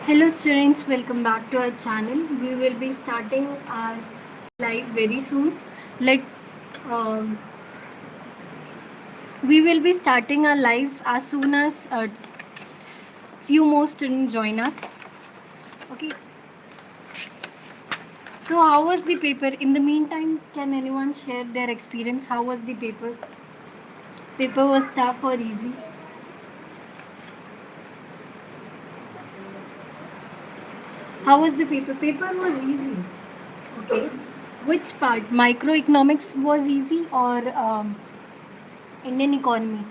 Hello students, welcome back to our channel. We will be starting our live very soon. Let we will be starting our live as soon as few more students join us. Okay. So how was the paper? In the meantime, can anyone share their experience? How was the paper? Paper was tough or easy? How was the paper? Paper was easy. Okay. Which part? Microeconomics was easy or Indian economy?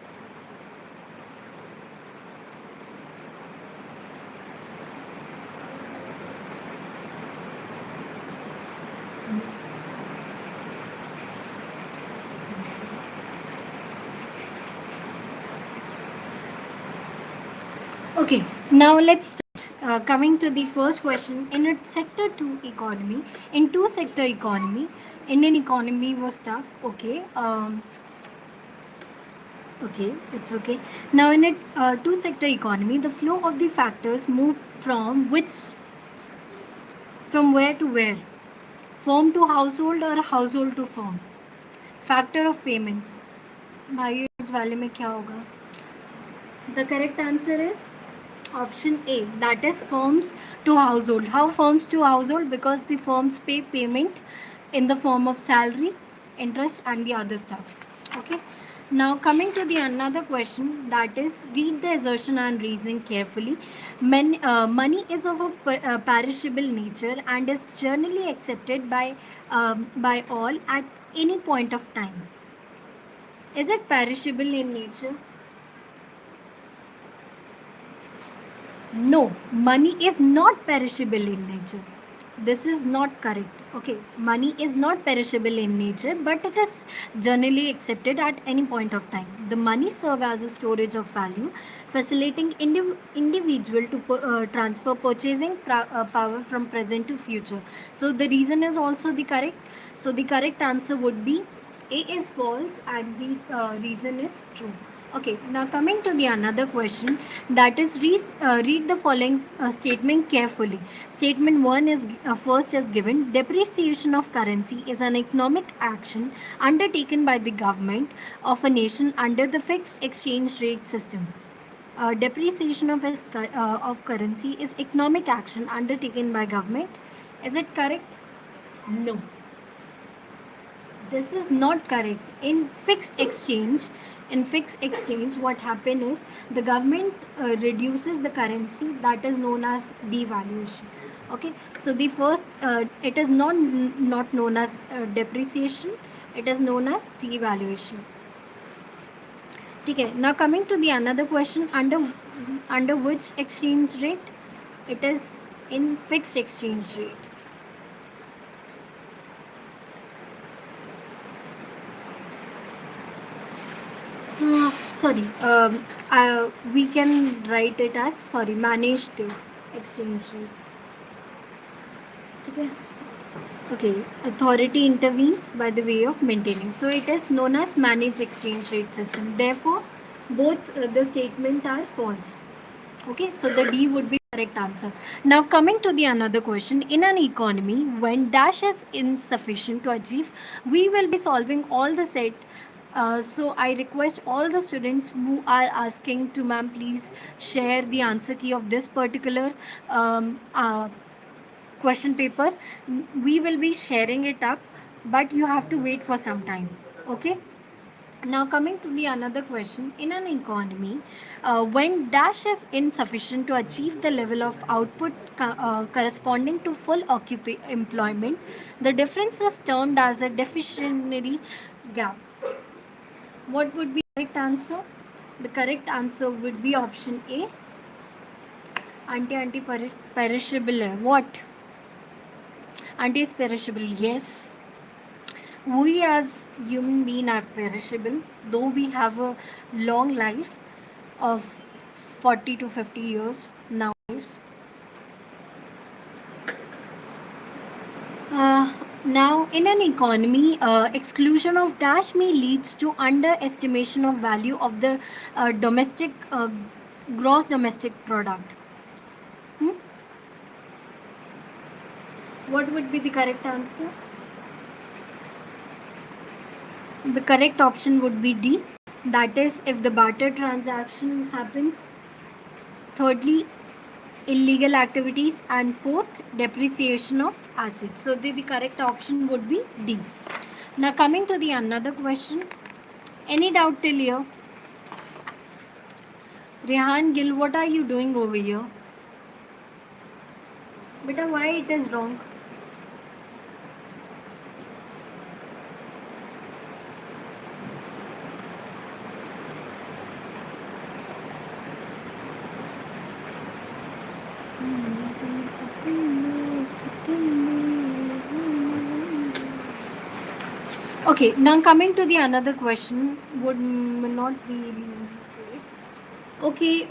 Okay, now let's start. Coming to the first question, in a sector 2 economy, in two sector economy, Indian economy was tough. Okay, okay, it's okay. Now in a two sector economy, the flow of the factors move from where to where? Firm to household or household to firm? Factor of payments. भाइयों इस वाले में क्या होगा? The correct answer is option A, that is firms to household. How firms to household? Because the firms pay payment in the form of salary, interest and the other stuff. Okay. Now coming to the another question, that is read the assertion and reasoning carefully. Money is of a perishable nature and is generally accepted by all at any point of time. Is it perishable in nature? No, money is not perishable in nature. This is not correct. Okay, money is not perishable in nature, but it is generally accepted at any point of time. The money serves as a storage of value, facilitating individual to transfer purchasing power from present to future. So the reason is also the correct. So the correct answer would be A is false and the reason is true. Okay, now coming to the another question, that is read the following statement carefully. Statement 1 is first is given, depreciation of currency is an economic action undertaken by the government of a nation under the fixed exchange rate system. Depreciation of currency is economic action undertaken by government. Is it correct? No. This is not correct. In fixed exchange, what happen is the government reduces the currency, that is known as devaluation. Okay, so the first it is not known as depreciation, it is known as devaluation. Okay, now coming to the another question, under which exchange rate? It is in fixed exchange rate. We can write it as managed exchange rate. Okay, authority intervenes by the way of maintaining. So it is known as managed exchange rate system. Therefore, both the statement are false. Okay, so the D would be correct answer. Now coming to the another question, in an economy when dash is insufficient to achieve, we will be solving all the set. So I request all the students who are asking to ma'am, please share the answer key of this particular question paper. We will be sharing it up, but you have to wait for some time. Okay. Now coming to the another question, in an economy when dash is insufficient to achieve the level of output corresponding to full employment, the difference is termed as a deflationary gap. What would be the correct answer? The correct answer would be option A. Anti perishable है. What? Anti is perishable. Yes. We as human beings are perishable, though we have a long life of 40 to 50 years nowadays. Now, in an economy, exclusion of dash may leads to underestimation of value of the gross domestic product. What would be the correct answer? The correct option would be D. That is, if the barter transaction happens. Thirdly, illegal activities. And fourth, depreciation of assets. So the correct option would be D. Now coming to the another question. Any doubt till here? Rehan Gill, what are you doing over here? Beta, why it is wrong? Okay, now coming to the another question would not be okay.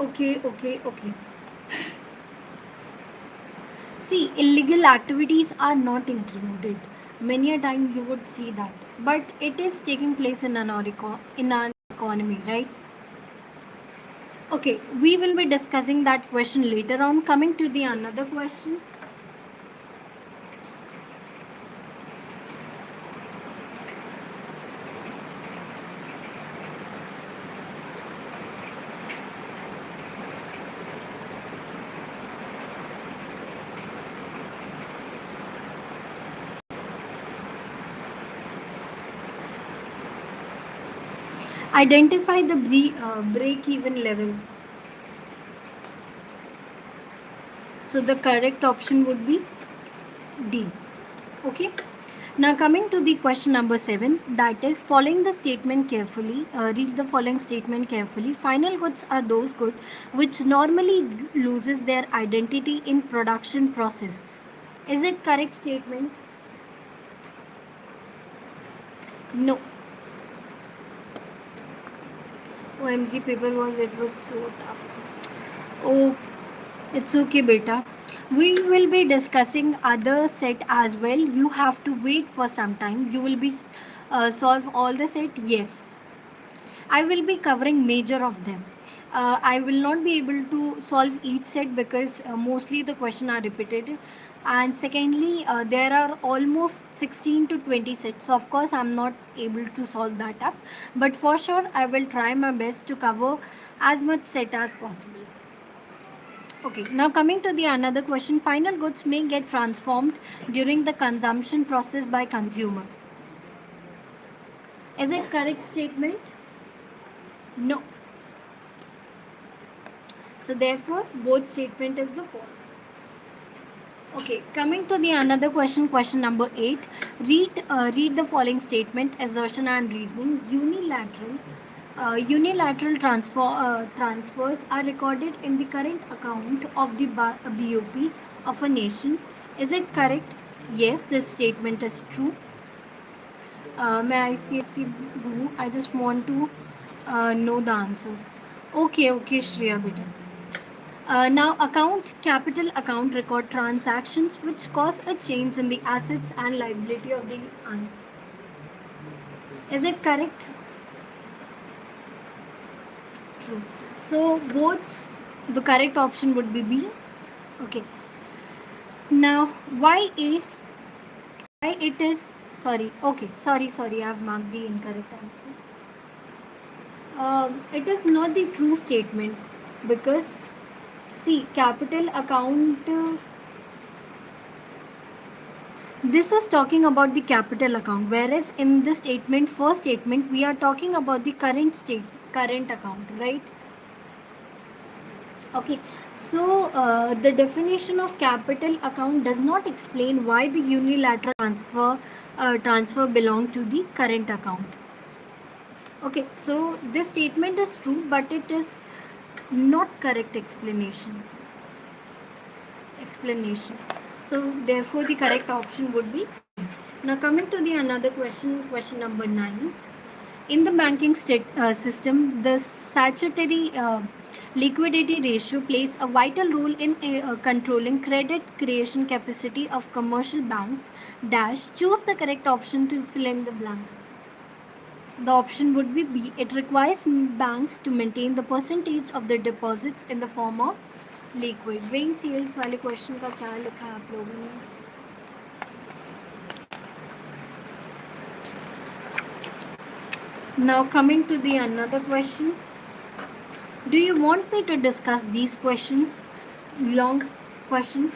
See, illegal activities are not included. Many a time you would see that, but it is taking place in in our economy, right? Okay, we will be discussing that question later on. Coming to the another question. Identify the break-even level. So the correct option would be D. Okay. Now coming to the question number 7, that is following the statement carefully. Read the following statement carefully. Final goods are those goods which normally loses their identity in production process. Is it correct statement? No. OMG paper it was so tough. Oh, it's okay, beta. We will be discussing other set as well. You have to wait for some time. You will be solve all the set. Yes, I will be covering major of them. I will not be able to solve each set because mostly the question are repetitive. And secondly, there are almost 16 to 20 sets. So of course, I'm not able to solve that up. But for sure, I will try my best to cover as much set as possible. Okay, now coming to the another question, final goods may get transformed during the consumption process by consumer. Is it correct statement? No. So therefore, both statement is the false. Okay, coming to the another question, question number 8. Read the following statement, assertion and reasoning. Unilateral transfers are recorded in the current account of the BOP of a nation. Is it correct? Yes, this statement is true. May I see, Boo? I just want to know the answers. Okay, Shreya beta. Now, capital account record transactions which cause a change in the assets and liability of the owner. Is it correct? True. So both the correct option would be B. Okay. Now, why it is sorry. Okay, sorry. I have marked the incorrect answer. It is not the true statement because see, capital account. This is talking about the capital account, whereas in this statement, first statement, we are talking about the current account, right? Okay, so the definition of capital account does not explain why the unilateral transfer belong to the current account. Okay, so this statement is true, but it is not correct explanation. So therefore the correct option would be. Now coming to the another question number 9. In the banking system, the statutory liquidity ratio plays a vital role in controlling credit creation capacity of commercial banks. Choose the correct option to fill in the blanks. The option would be B. It requires banks to maintain the percentage of their deposits in the form of liquid. When sales वाले question का क्या लिखा है आप लोगों ने? Now coming to the another question. Do you want me to discuss these questions? Long questions?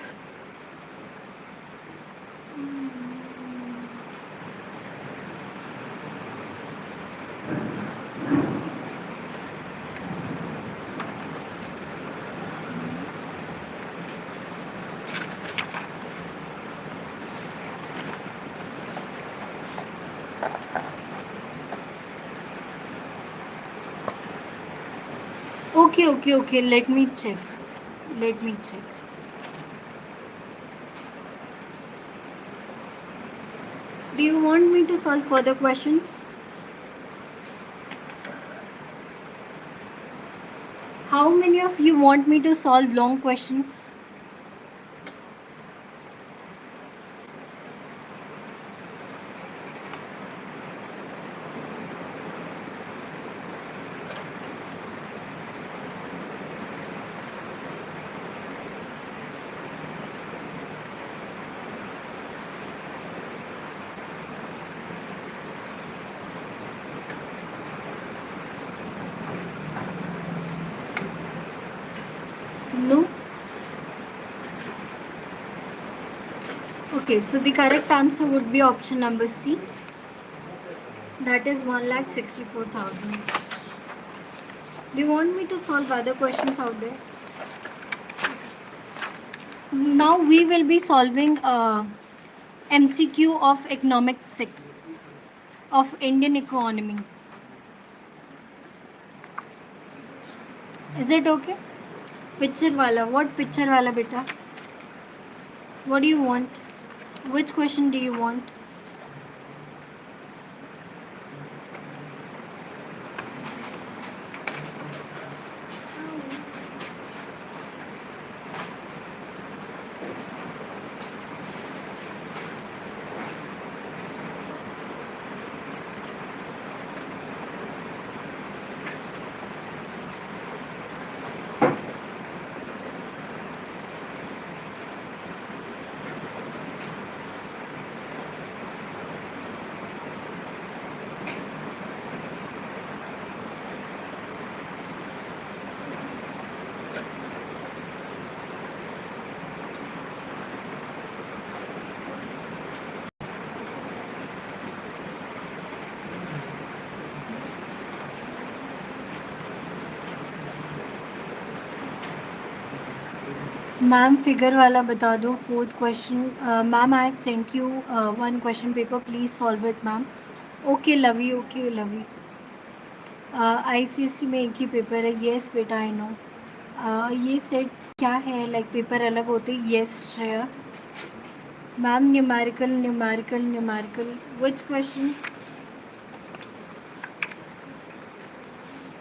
Okay. Let me check. Do you want me to solve further questions? How many of you want me to solve long questions? No? Okay, so the correct answer would be option number C. That is 1,64,000. Do you want me to solve other questions out there? Now we will be solving MCQ of economics of Indian economy. Is it okay? Picture wala. What picture wala, beta? What do you want? Which question do you want? Ma'am figure वाला बता दो. Fourth question. Ma'am I have sent you one question paper. Please solve it ma'am. Okay Lavi. ICSE में एक ही paper है. Yes बेटा I know. ये set क्या है? लाइक पेपर अलग होते. Yes Shreya. Ma'am numerical. Which question?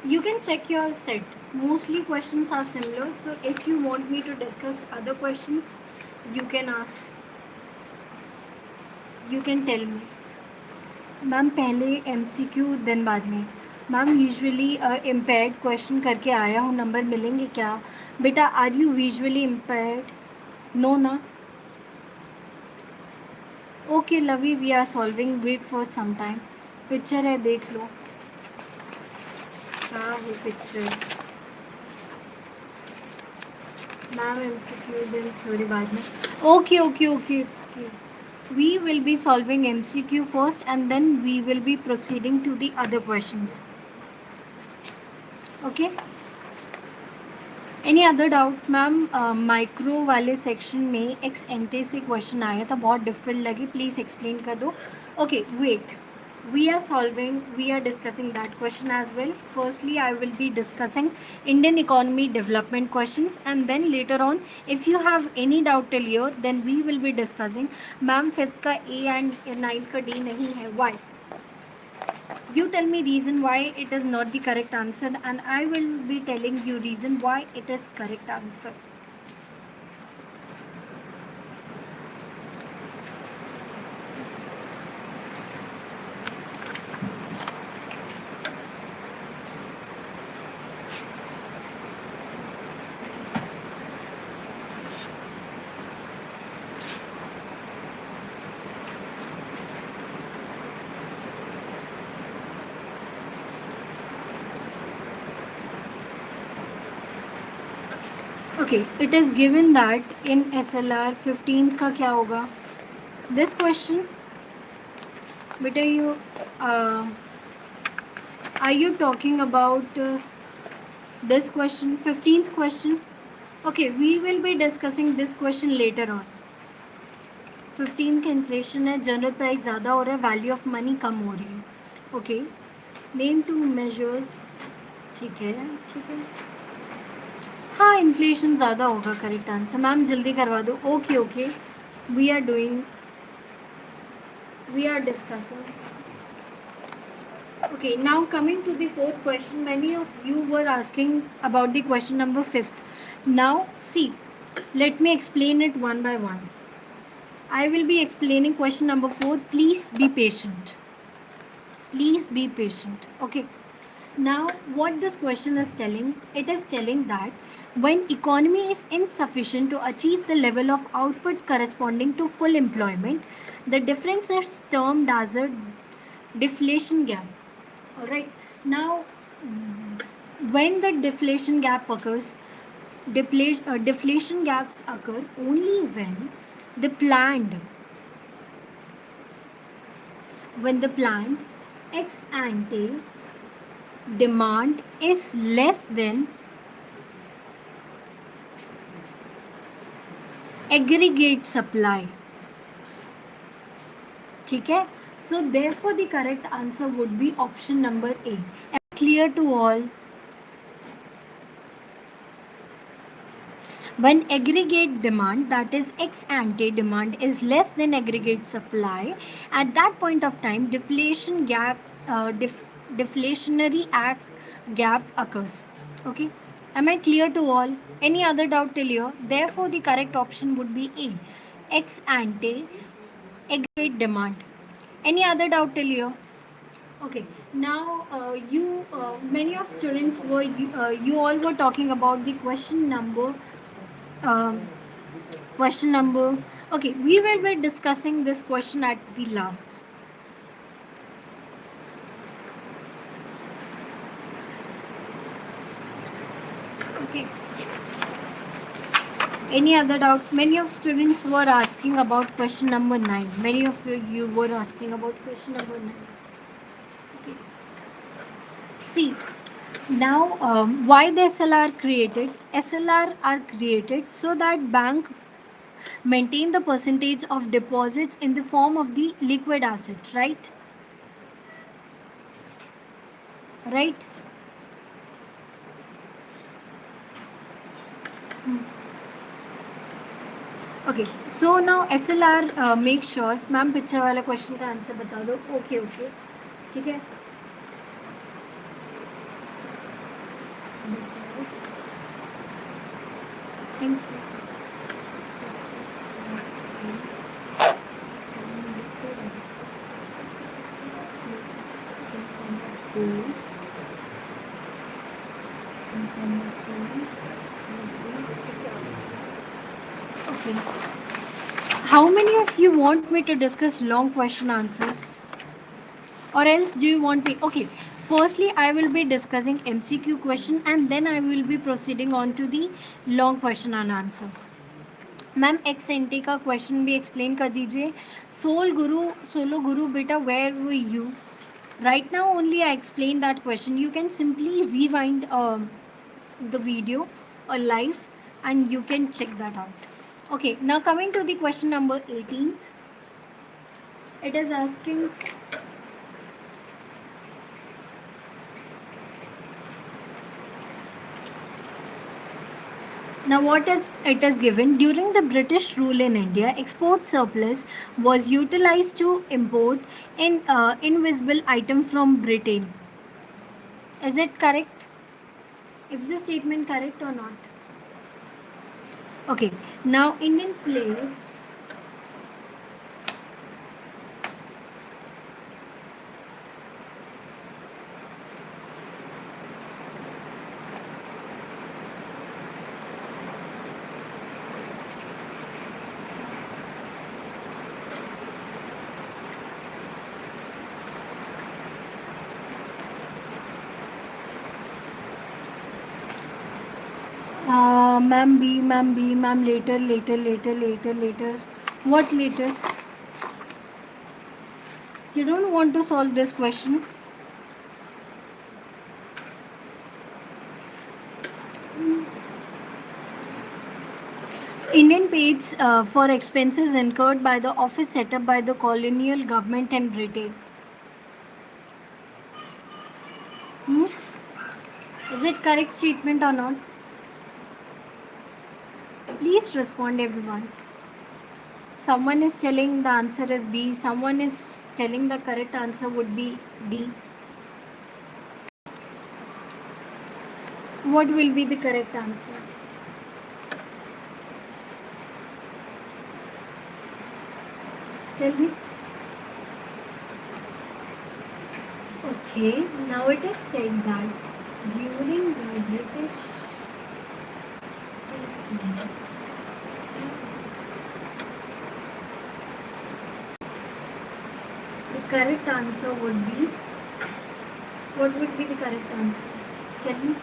You can check your set. Mostly questions are similar. So if you want me to discuss other questions, you can ask. You can tell me. Ma'am पहले MCQ then बाद में. Ma'am usually impaired question करके आया हूँ. Number मिलेंगे क्या? बेटा are you visually impaired? No ना. Okay Lovey we are solving. Wait for some time. Picture है देख लो. क्या है पिक्चर? मैम MCQ दिन थोड़ी बाद में. Okay. We will be solving MCQ first and then we will be proceeding to the other questions. Okay? Any other doubt? Ma'am micro वाले section में एक्स एंटे से क्वेश्चन आया था. बहुत डिफिकल्ट लगी. प्लीज़ एक्सप्लेन कर दो. Okay wait. We are discussing that question as well. Firstly, I will be discussing Indian economy development questions, and then later on, if you have any doubt till here, then we will be discussing. Ma'am, 5th का A and 9th का D नहीं है. Why? You tell me reason why it is not the correct answer, and I will be telling you reason why it is correct answer. Okay, it is given that in SLR 15th का क्या होगा? This question, beta, are you talking about this question, 15th question? Okay, we will be discussing this question later on. 15 का inflation है, general price ज़्यादा हो रहा है, value of money कम हो रही है. Okay, name two measures. ठीक है, ठीक है. हाँ, इन्फ्लेशन ज़्यादा होगा, करेक्ट आंसर. मैम जल्दी करवा दो. Okay okay, we are discussing. Okay, now coming to the fourth question, many of you were asking about the question number 5th. Now, see, let me explain it one by one. I will be explaining question number 4. Please be patient. Please be patient. Okay. Now, what this question is telling, it is telling that when economy is insufficient to achieve the level of output corresponding to full employment, the difference is termed as a deflation gap. Alright, now when the deflation gap occurs, deflation gaps occur only when the planned ex ante demand is less than aggregate supply. ठीक है? So therefore the correct answer would be option number A. Am I clear to all? When aggregate demand, that is ex ante demand, is less than aggregate supply, at that point of time deflationary gap occurs. Okay, am I clear to all? Any other doubt till here? Therefore the correct option would be A, ex ante aggregate demand. Any other doubt till here? Okay, now many of students were you all were talking about the question number. Okay, we will be discussing this question at the last. Okay. Any other doubt? Many of students were asking about question number 9. Many of you were asking about question number 9. Okay. See, now why the SLR created? SLR are created so that bank maintain the percentage of deposits in the form of the liquid asset, right? Right? Okay, so now SLR make sure. Ma'am picture वाला question का answer बता दो. Okay okay, ठीक है. Thank you. Okay. How many of you want me to discuss long question answers? Or else do you want me? Okay. Firstly, I will be discussing MCQ question and then I will be proceeding on to the long question and answer. Ma'am ex ante का question भी explain कर दीजिए. सोलो गुरु बेटा, where were you? Right now only I explain that question. You can simply rewind the video or live and you can check that out. Okay, now coming to the question number 18th. It is asking, now what is it is given? During the British rule in India, export surplus was utilized to import invisible item from Britain. Is it correct? Is this statement correct or not? Okay, now Indian place. Ma'am B, ma'am B, ma'am later. What later? You don't want to solve this question? Indian pays for expenses incurred by the office set up by the colonial government and Britain. Is it correct statement or not? Please respond, everyone. Someone is telling the answer is B. Someone is telling the correct answer would be D. What will be the correct answer? Tell me. Okay, now it is said that during the British statements, the correct answer would be, what would be the correct answer? Tell me.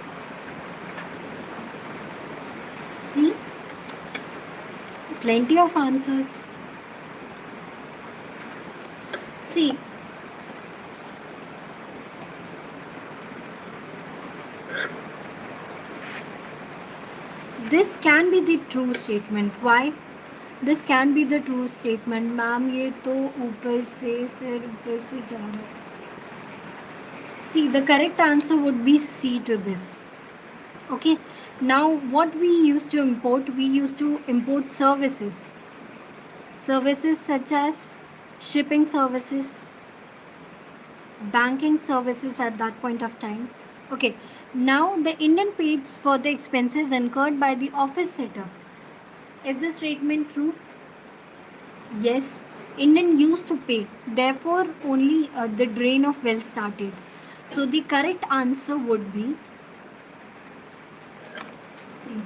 See, plenty of answers. See, this can be the true statement. Why? This can be the true statement. Ma'am ये तो ऊपर से सिर ऊपर से जा रहा है. See, the correct answer would be C to this. Okay. Now, what we used to import? We used to import services. Services such as shipping services, banking services at that point of time. Okay. Now, the Indian pays for the expenses incurred by the office setup. Is the statement true? Yes. Indian used to pay. Therefore, only the drain of wealth started. So, the correct answer would be C.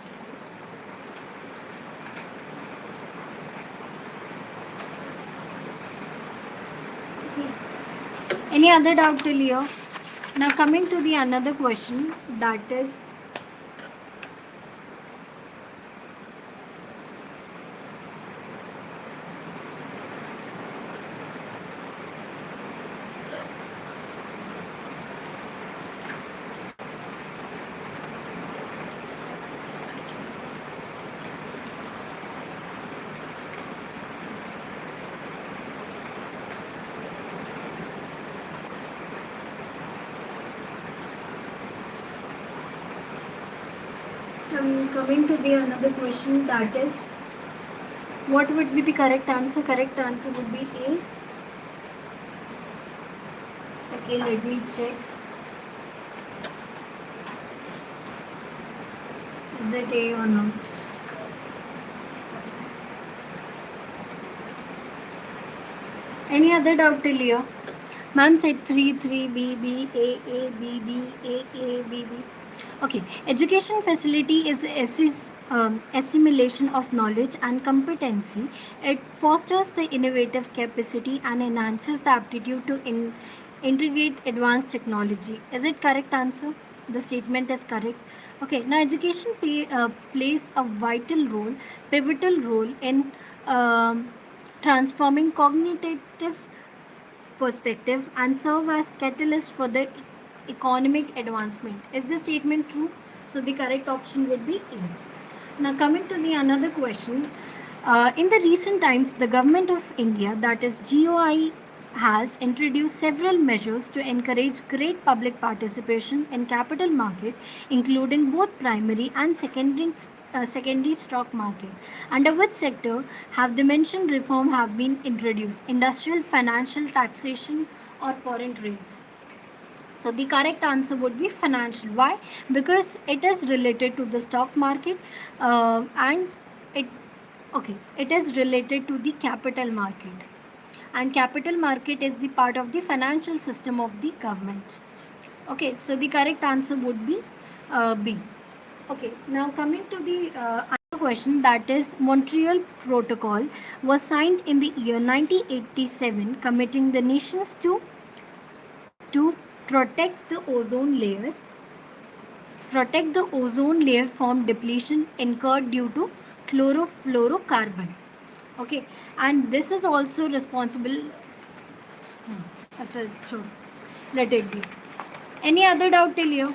Okay. Any other doubt till here? Now, coming to the another question, that is coming to the another question, that is what would be the correct answer? Correct answer would be A. Okay, let me check. Is it A or not? Any other doubt till here? Ma'am said 3, B, B, A, B, B, A, B, B. Okay, education facility is assimilation of knowledge and competency. It fosters the innovative capacity and enhances the aptitude to integrate advanced technology. Is it correct answer? The statement is correct. Okay, now education plays a vital role, pivotal role in transforming cognitive perspective and serve as catalyst for the economic advancement. Is this statement true? So the correct option would be A. Now coming to the another question. In the recent times, the government of India, that is GOI, has introduced several measures to encourage great public participation in capital market, including both primary and secondary stock market. Under which sector have the mentioned reform have been introduced? Industrial, financial, taxation, or foreign trades? So the correct answer would be financial. Why? Because it is related to the stock market and it is related to the capital market. And capital market is the part of the financial system of the government. Okay, so the correct answer would be B. Okay, now coming to the other question, that is Montreal Protocol was signed in the year 1987, committing the nations to protect the ozone layer protect the ozone layer from depletion incurred due to chlorofluorocarbon. Okay, and this is also responsible. Achha, chhod. Let it be. Any other doubt till here?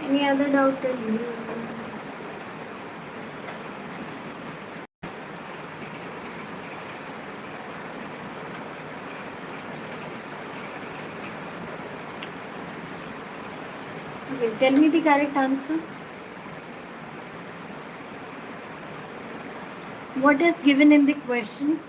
Any other doubt till here? Okay, tell me the correct answer. What is given in the question?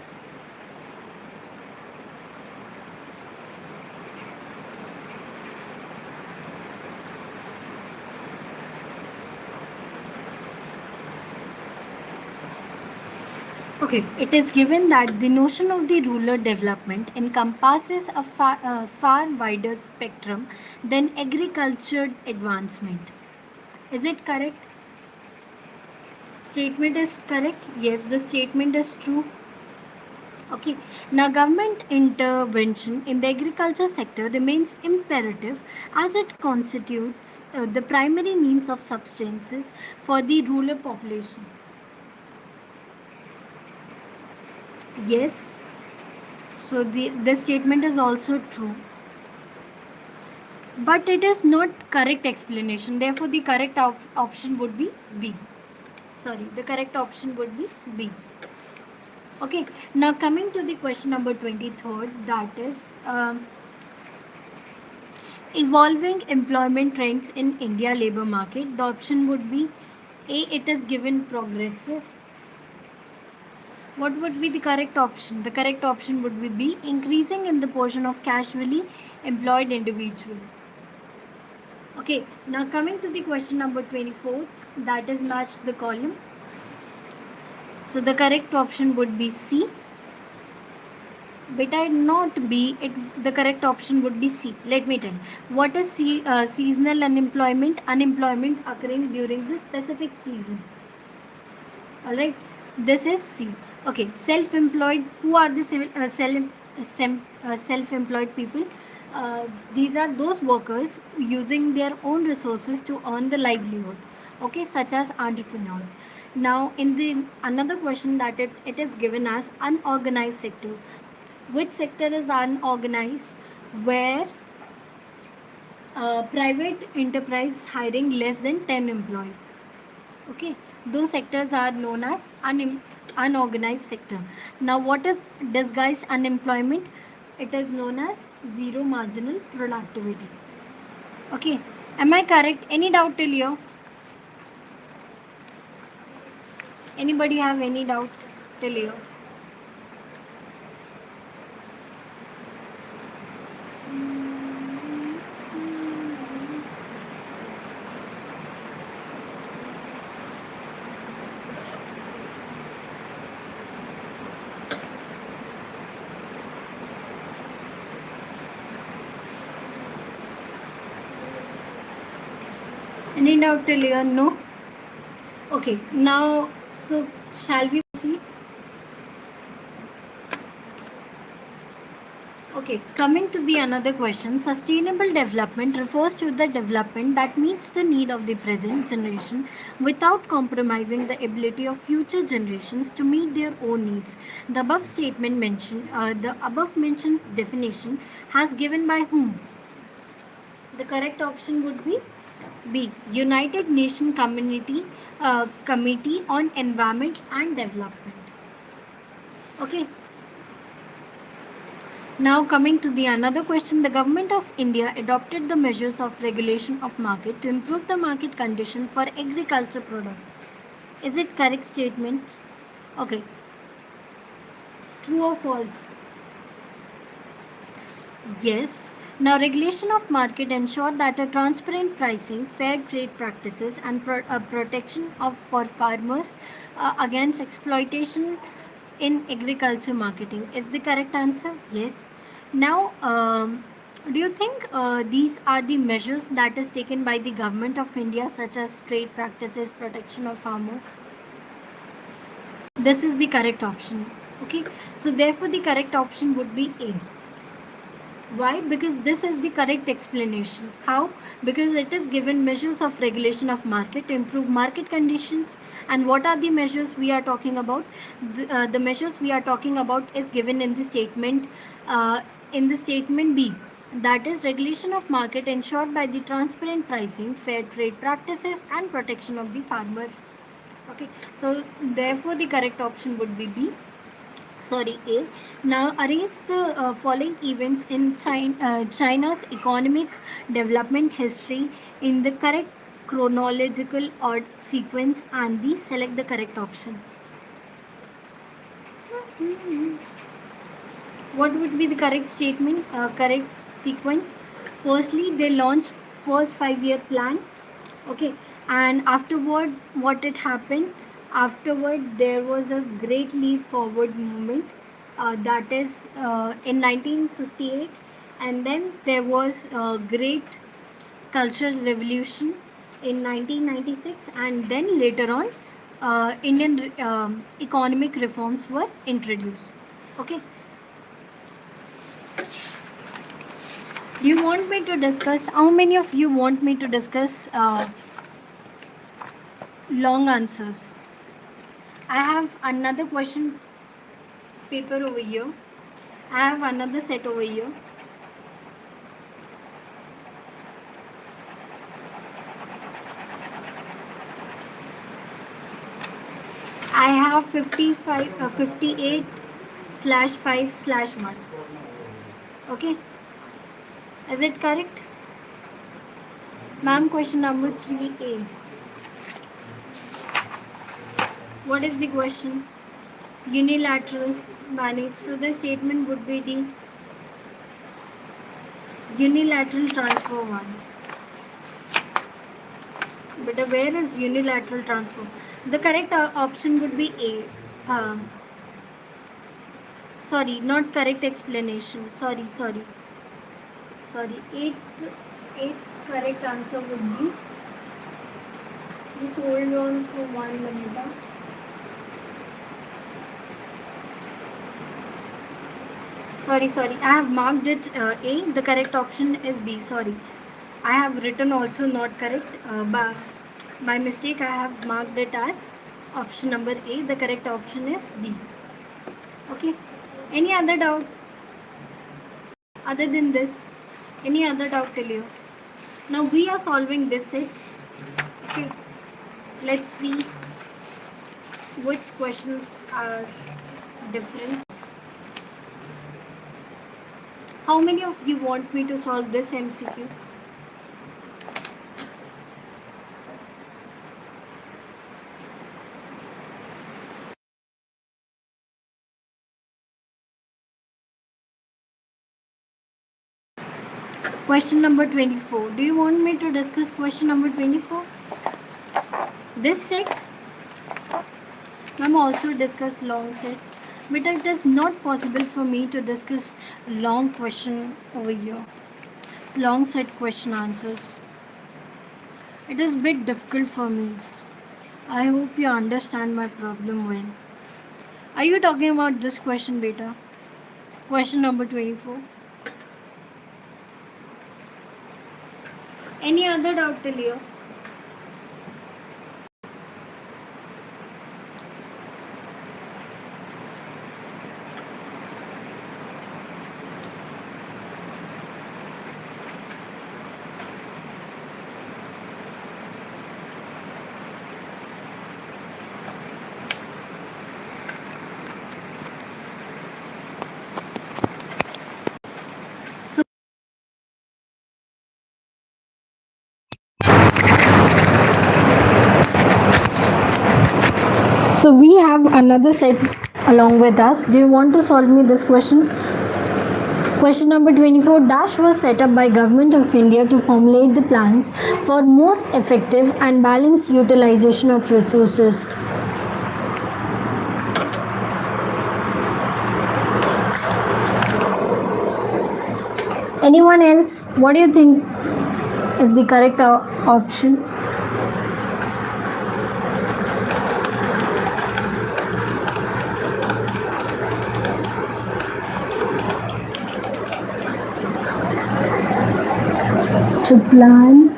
Okay, it is given that the notion of the rural development encompasses a far wider spectrum than agriculture advancement. Is it correct? Statement is correct? Yes, the statement is true. Okay, now government intervention in the agriculture sector remains imperative as it constitutes the primary means of subsistence for the rural population. Yes, so the statement is also true, but it is not correct explanation. Therefore, the correct option would be B. Sorry, the correct option would be B. Okay, now coming to the question number 23rd, that is evolving employment trends in India labor market. The option would be A. It is given progressive. What would be the correct option? The correct option would be B. Increasing in the portion of casually employed individual. Okay, now coming to the question number 24th, that is match the column. So the correct option would be C. Beta not B. The correct option would be C. Let me tell. What is seasonal unemployment? Unemployment occurring during the specific season. Alright, this is C. Okay, self-employed. Who are the self-employed people? These are those workers using their own resources to earn the livelihood. Okay, such as entrepreneurs. Now, in the another question that it is given as unorganized sector. Which sector is unorganized? Where private enterprise hiring less than 10 employees. Okay, those sectors are known as unorganized sector. Now, what is disguised unemployment? It is known as zero marginal productivity. Okay, am I correct? Any doubt till here? Anybody have any doubt till here? Any doubt till here? No? Okay, now, so shall we proceed? Okay, coming to the another question, sustainable development refers to the development that meets the need of the present generation without compromising the ability of future generations to meet their own needs. The above statement mentioned, the above mentioned definition has given by whom? The correct option would be B. United Nations Committee on Environment and Development. Okay. Now coming to the another question, the government of India adopted the measures of regulation of market to improve the market condition for agriculture product. Is it correct statement? Okay. True or false? Yes. Now, regulation of market ensure that a transparent pricing, fair trade practices, and protection for farmers against exploitation in agriculture marketing. Is the correct answer? Yes. Now, Do you think these are the measures that is taken by the government of India, such as trade practices, protection of farmer? This is the correct option. Okay, so therefore the correct option would be A. Why? Because this is the correct explanation. How? Because it is given measures of regulation of market to improve market conditions. And what are the measures we are talking about? The measures we are talking about is given in the statement B. That is regulation of market ensured by the transparent pricing, fair trade practices, and protection of the farmer. Okay, so therefore the correct option would be B. Sorry, A. Now arrange the following events in China's economic development history in the correct chronological or sequence and select the correct option. What would be the correct statement, correct sequence? Firstly, they launched first 5-year plan. Okay, and afterward, what it happened? Afterward, there was a great leap forward movement. That is in 1958, and then there was a great cultural revolution in 1996, and then later on, Indian economic reforms were introduced. Okay. Do you want me to discuss? How many of you want me to discuss long answers? I have another question paper over here. I have another set over here. I have 58/5/1. Okay. Is it correct? Ma'am, question number 3A. What is the question? Unilateral manage. So the statement would be the unilateral transfer 1. But where is unilateral transfer? The correct option would be A. Sorry, not correct explanation. Sorry. Eighth correct answer would be. Just hold on for 1 minute. Sorry. I have marked it A. The correct option is B. Sorry. I have written also not correct. By mistake, I have marked it as option number A. The correct option is B. Okay. Any other doubt? Other than this, any other doubt till you? Now we are solving this set. Okay. Let's see which questions are different. How many of you want me to solve this MCQ? Question number 24. Do you want me to discuss question number 24? This set, I'm also discuss long set, but it is not possible for me to discuss long question over here. Long set question answers. It is a bit difficult for me. I hope you understand my problem well. Are you talking about this question, beta? Question number 24. Any other doubt till here? So we have another set along with us. Do you want to solve me this question? Question number 24. Dash was set up by Government of India to formulate the plans for most effective and balanced utilization of resources. Anyone else? What do you think is the correct option? To plan.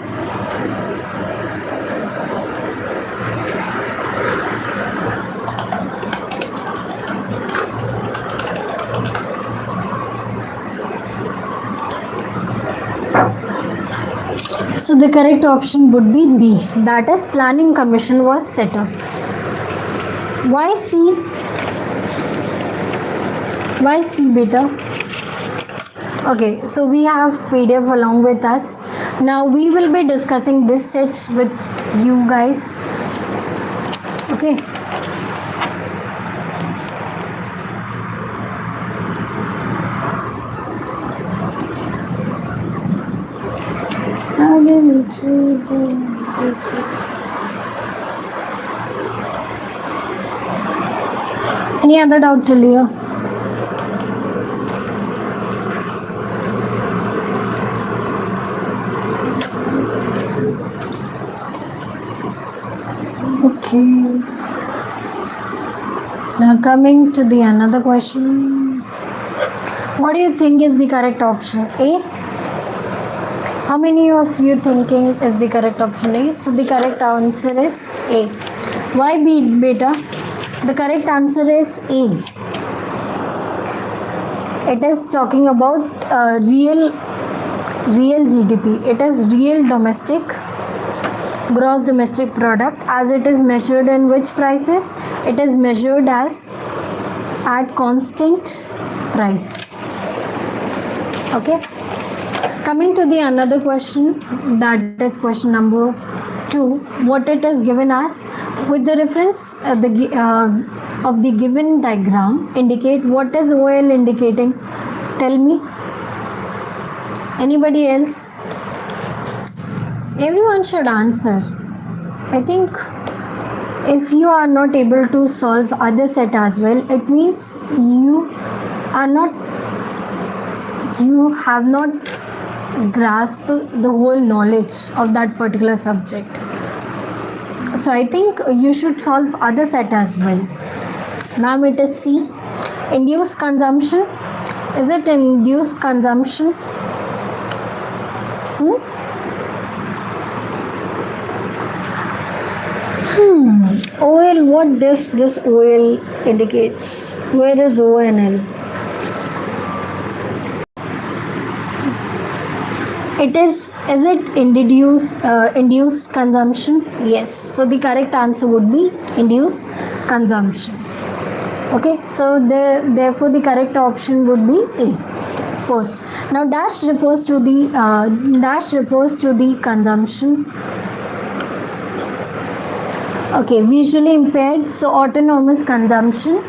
So the correct option would be B. That is, planning commission was set up. Why C? Why C, beta? Okay, so we have PDF along with us. Now we will be discussing this set with you guys. Okay. Any other doubt till here? Okay. Now coming to the another question. What do you think is the correct option? A? How many of you thinking is the correct option A? So the correct answer is A. Why B, beta? The correct answer is A. It is talking about real GDP. It is real domestic gross domestic product. As it is measured in which prices? It is measured as at constant price. Okay. Coming to the another question, that is question number 2. What it is given as, with the reference of the given diagram, indicate what is OL indicating. Tell me. Anybody else? Everyone should answer. I think if you are not able to solve other set as well, it means you have not grasped the whole knowledge of that particular subject. So I think you should solve other set as well. Ma'am, it is C. Induced consumption. Is it induced consumption? OL, what does this OL indicates? Where is O and L? Is it induced consumption? Yes. So the correct answer would be induced consumption. Okay. So therefore the correct option would be A first. Now dash refers to the consumption. Okay, visually impaired. So autonomous consumption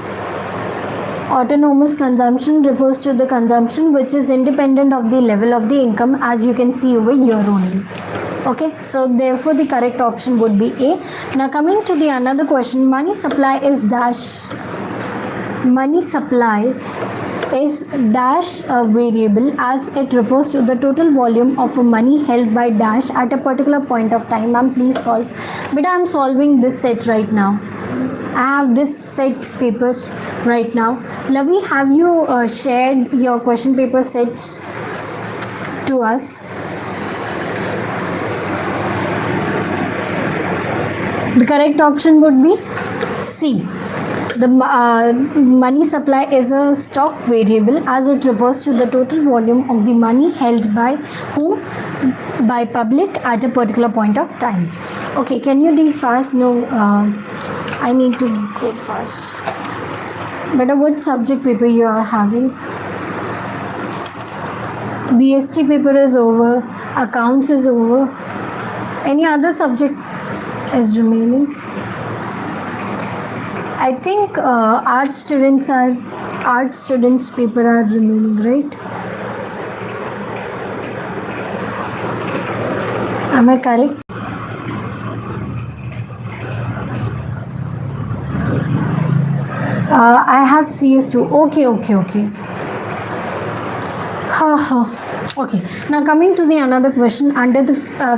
refers to the consumption which is independent of the level of the income, as you can see over here only. Okay, so therefore the correct option would be A. Now coming to the another question, money supply is a variable as it refers to the total volume of money held by dash at a particular point of time. Ma'am, please solve. But I'm solving this set right now. I have this set paper right now. Lavi, have you shared your question paper sets to us? The correct option would be C. The money supply is a stock variable as it refers to the total volume of the money held by whom? By public at a particular point of time. Okay, can you do fast? No, I need to go fast. But what subject paper you are having? BST paper is over, accounts is over. Any other subject is remaining? I think art students paper are remaining, right? Am I correct? I have CS2. Okay. Okay, now coming to the another question, under the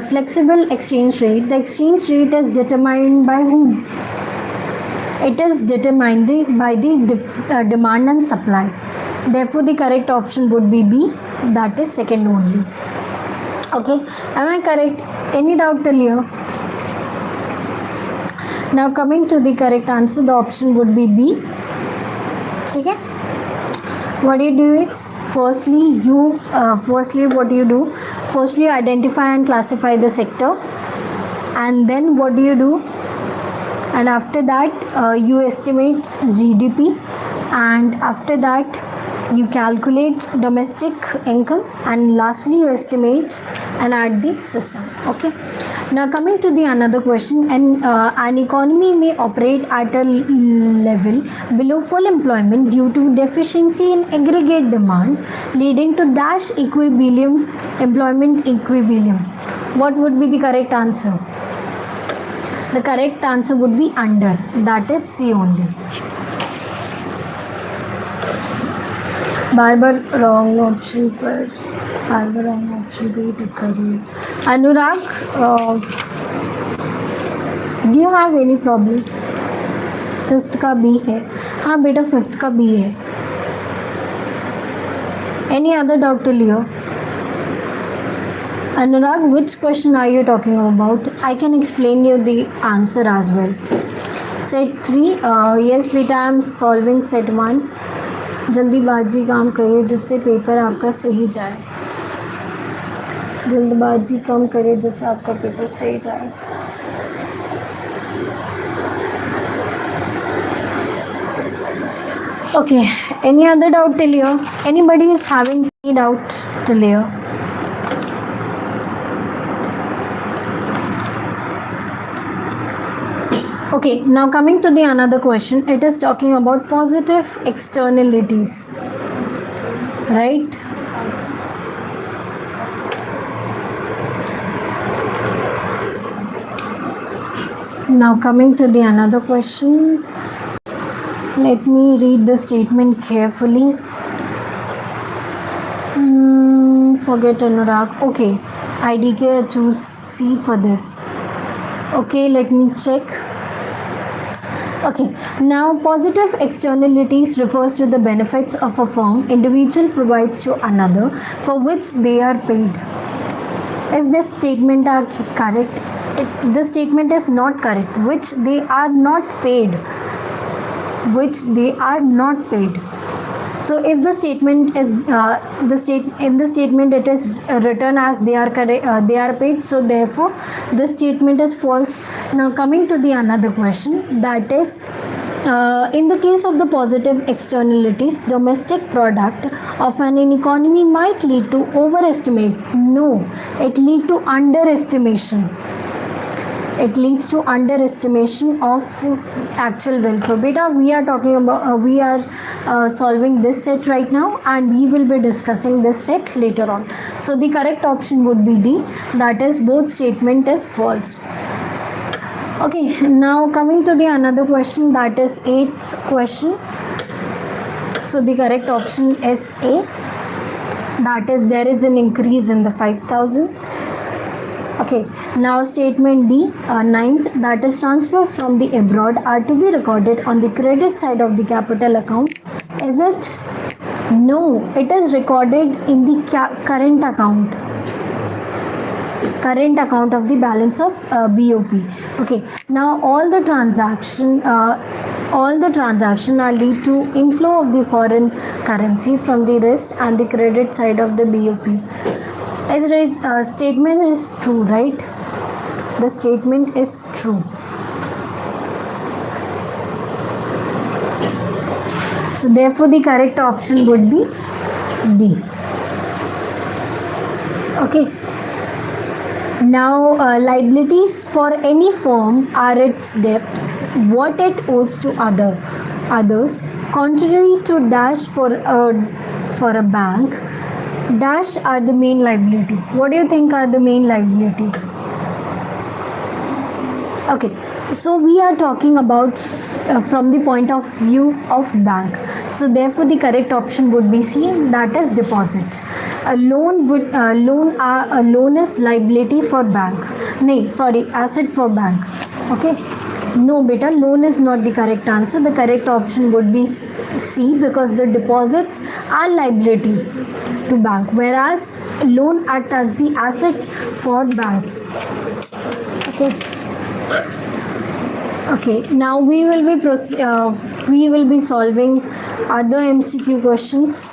flexible exchange rate, the exchange rate is determined by whom? It is determined by the demand and supply. Therefore, the correct option would be B, that is second only. Okay, am I correct? Any doubt till here? Now coming to the correct answer, the option would be B. Okay, what you do is firstly what you do, firstly you identify and classify the sector, and then what do you do, and after that you estimate GDP, and after that you calculate domestic income, and lastly you estimate and add the system. Okay, now coming to the another question, an economy may operate at a level below full employment due to deficiency in aggregate demand, leading to dash equilibrium, employment equilibrium. What would be the correct answer? The correct answer would be under, that is C only. बार बार wrong option पे tick करिए. Anurag, do you have any problem? Fifth का B है. हाँ बेटा, fifth का B है. Any other doubt till here? Anurag, which question are you talking about? I can explain you the answer as well. Set 3, yes beta, I am solving set 1. जल्दीबाजी काम करिए जिससे पेपर आपका सही जाए. जल्दबाजी कम करिए जिससे आपका पेपर सही जाए. Okay, any other doubt till here? Anybody is having any doubt till here? Okay, now coming to the another question, it is talking about positive externalities, right? Now coming to the another question, let me read the statement carefully. Forget Anurag. Okay, IDK, choose C for this. Okay, let me check. Okay, now positive externalities refers to the benefits of a firm individual provides to another for which they are paid. Is this statement correct? This statement is not correct. Which they are not paid. Which they are not paid. So if the statement is in the statement it is written as they are paid, so therefore this statement is false. Now coming to the another question, that is in the case of the positive externalities, domestic product of an economy might lead to overestimate. No, it lead to underestimation. It leads to underestimation of actual welfare. Beta, we are talking about we are solving this set right now, and we will be discussing this set later on. So the correct option would be D, that is both statement is false. Okay, now coming to the another question, that is 8th question. So the correct option is A, that is there is an increase in the 5,000. Okay, now statement D, 9th, that is transfer from the abroad are to be recorded on the credit side of the capital account. Is it? No, it is recorded in the current account. Current account of the balance of BOP. Okay, now all the transaction are lead to inflow of the foreign currency from the wrist and the credit side of the BOP. Statement is true, right? The statement is true. So therefore the correct option would be D. Okay. Now liabilities for any firm are its debt, what it owes to others, contrary to dash for a bank. Dash are the main liability. What do you think are the main liability? Okay, So we are talking about from the point of view of bank. So therefore the correct option would be C, that is deposit. A loan is liability for bank. No, sorry, asset for bank. Okay. No, beta, loan is not the correct answer. The correct option would be C, because the deposits are liability to bank, whereas loan act as the asset for banks. Okay. Okay, now we will be solving other MCQ questions.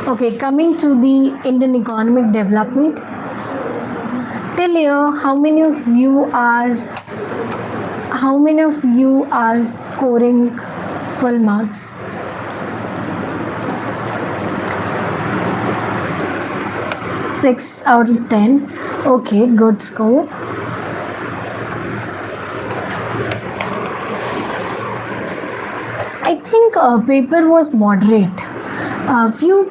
Okay, coming to the Indian economic development. Till here, how many of you are scoring full marks? Six out of 10. Okay, good score. I think paper was moderate. Few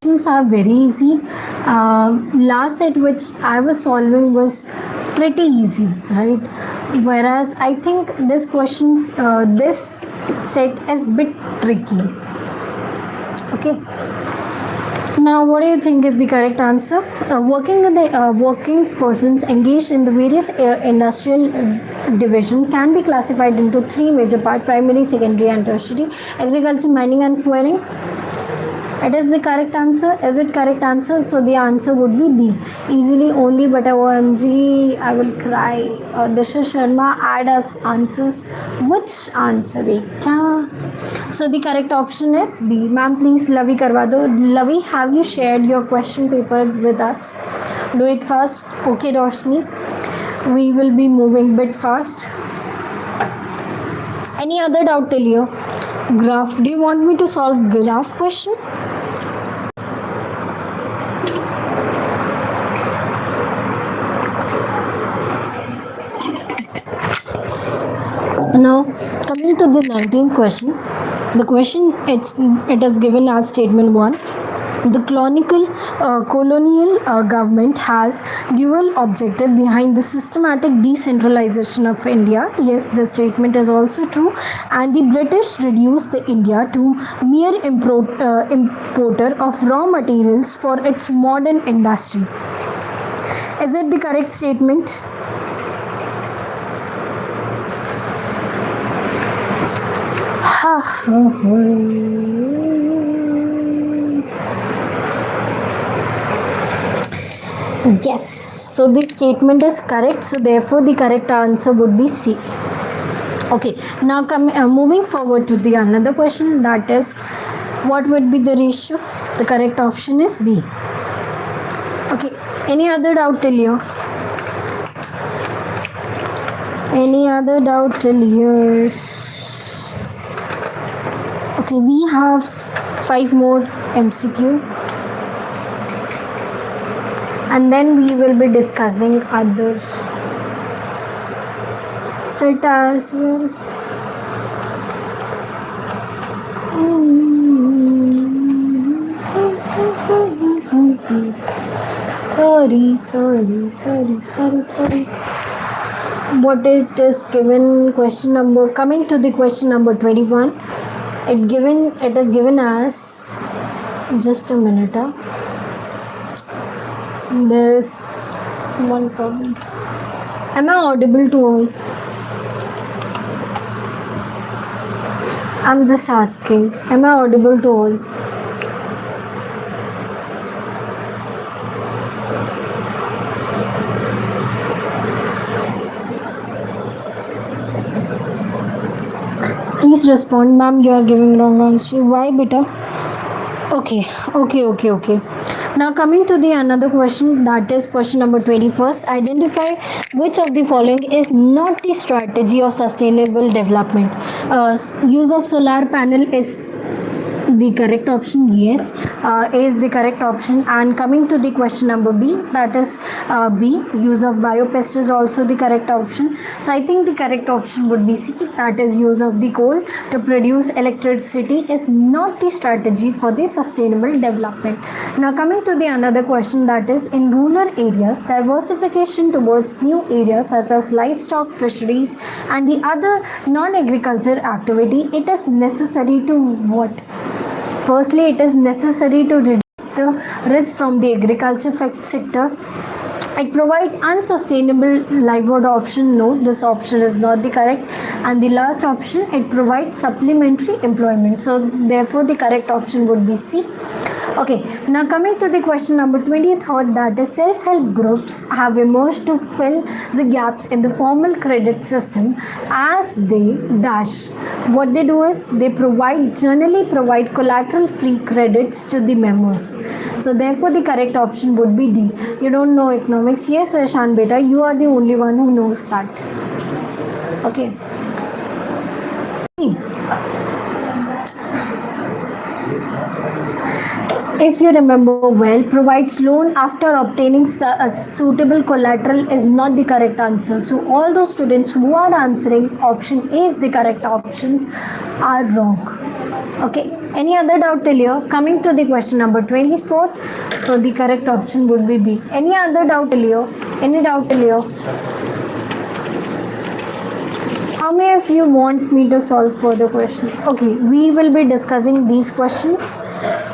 questions are very easy. Last set which I was solving was pretty easy, right? Whereas I think this set is bit tricky. Okay. Now, what do you think is the correct answer? Working persons engaged in the various industrial divisions can be classified into three major parts: primary, secondary, and tertiary. Agriculture, mining, and quarrying. It is the correct answer. Is it correct answer? So the answer would be B. Easily only, but OMG, I will cry. Disha Sharma, add us answers. Which answer, beta? So the correct option is B. Ma'am, please Lavi karwa do. Lavi, have you shared your question paper with us? Do it fast. Okay, Roshni. We will be moving bit fast. Any other doubt till here? Graph. Do you want me to solve graph question? Now, coming to the 19th question, the question it is given as statement 1. The colonial government has dual objective behind the systematic decentralization of India. Yes, the statement is also true. And the British reduced the India to mere importer of raw materials for its modern industry. Is it the correct statement? Yes, so this statement is correct. So therefore the correct answer would be C. Okay, now moving forward to the another question, that is, what would be the ratio? The correct option is B. Okay, any other doubt till here? Any other doubt till here? Okay, we have 5 more MCQ. And then we will be discussing other set as well. Sorry. What it is given question number, coming to the question number 21. It is given as, just a minute. There is one problem. Am I audible to all? I'm just asking. Am I audible to all? Please respond, ma'am. You are giving wrong answer. Why, beta? Okay. Now coming to the another question, that is question number 21st. Identify which of the following is not the strategy of sustainable development. Use of solar panel is The correct option, yes, is the correct option. And coming to the question number B, that is B, use of biopest is also the correct option. So I think the correct option would be C, that is use of the coal to produce electricity is not the strategy for the sustainable development. Now coming to the another question, that is in rural areas, diversification towards new areas such as livestock, fisheries and the other non-agriculture activity, it is necessary to what? Firstly, it is necessary to reduce the risk from the agriculture sector. It provides unsustainable livelihood option. No, this option is not the correct. And the last option, it provides supplementary employment. So therefore, the correct option would be C. Okay, now coming to the question number 23rd, that is self-help groups have emerged to fill the gaps in the formal credit system as they dash. What they do is they generally provide collateral-free credits to the members. So therefore the correct option would be D. You don't know economics? Yes, Ashan beta, you are the only one who knows that. Okay. If you remember well, provides loan after obtaining a suitable collateral is not the correct answer. So all those students who are answering option A is the correct options are wrong. Okay, any other doubt till here? Coming to the question number 24th, so the correct option would be B. Any other doubt till here? Any doubt till here? How many of you want me to solve further questions? Okay, we will be discussing these questions,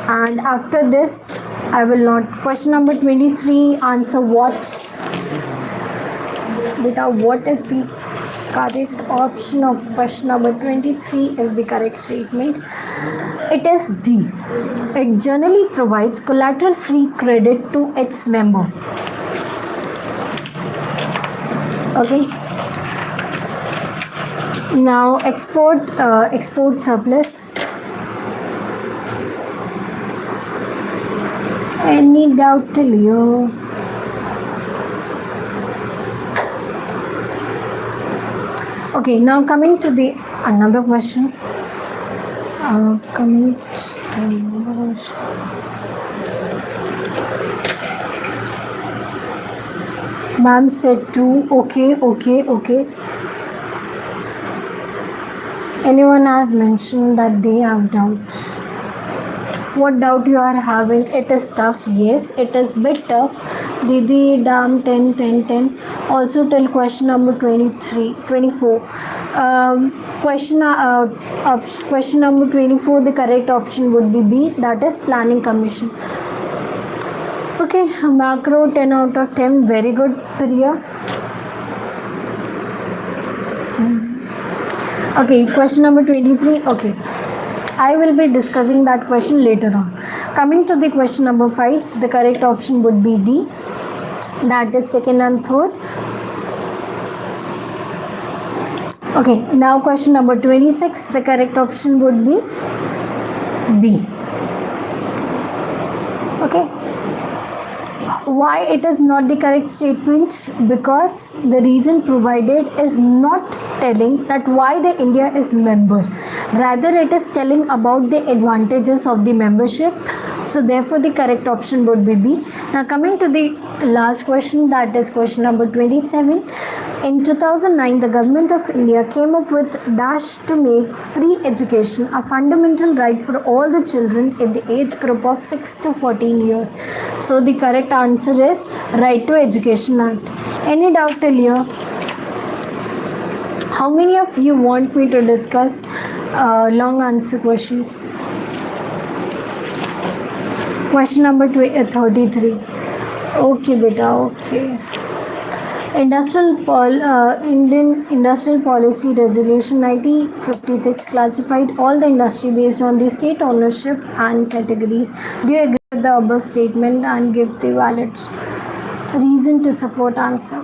and after this I will not. Question number 23, answer what? Beta, what is the correct option of question number 23 is the correct statement? It is D. It generally provides collateral free credit to its member. Okay. Now export surplus. Any doubt till you? Okay, now coming to the another question. Ma'am said 2. Okay. Anyone has mentioned that they have doubts. What doubt you are having? It is tough. Yes, it is bit tough. Didi, damn, 10. Also till question number 24. Question number 24, the correct option would be B, that is planning commission. Okay, macro 10 out of 10. Very good, Priya. Okay, question number 23. Okay, I will be discussing that question later on. Coming to the question number 5, the correct option would be D, that is second and third. Okay, now question number 26, the correct option would be B. Okay. Why it is not the correct statement? Because the reason provided is not telling that why the India is member. Rather, it is telling about the advantages of the membership. So therefore, the correct option would be B. Now coming to the last question, that is question number 27. In 2009, the government of India came up with dash to make free education a fundamental right for all the children in the age group of 6 to 14 years. So the correct answer is Right to Education Act. Any doubt till here? How many of you want me to discuss long answer questions? Question number 33. Okay, beta. Okay. Indian Industrial Policy Resolution 1956 classified all the industry based on the state ownership and categories. Do you agree with the above statement and give the valid reason to support answer?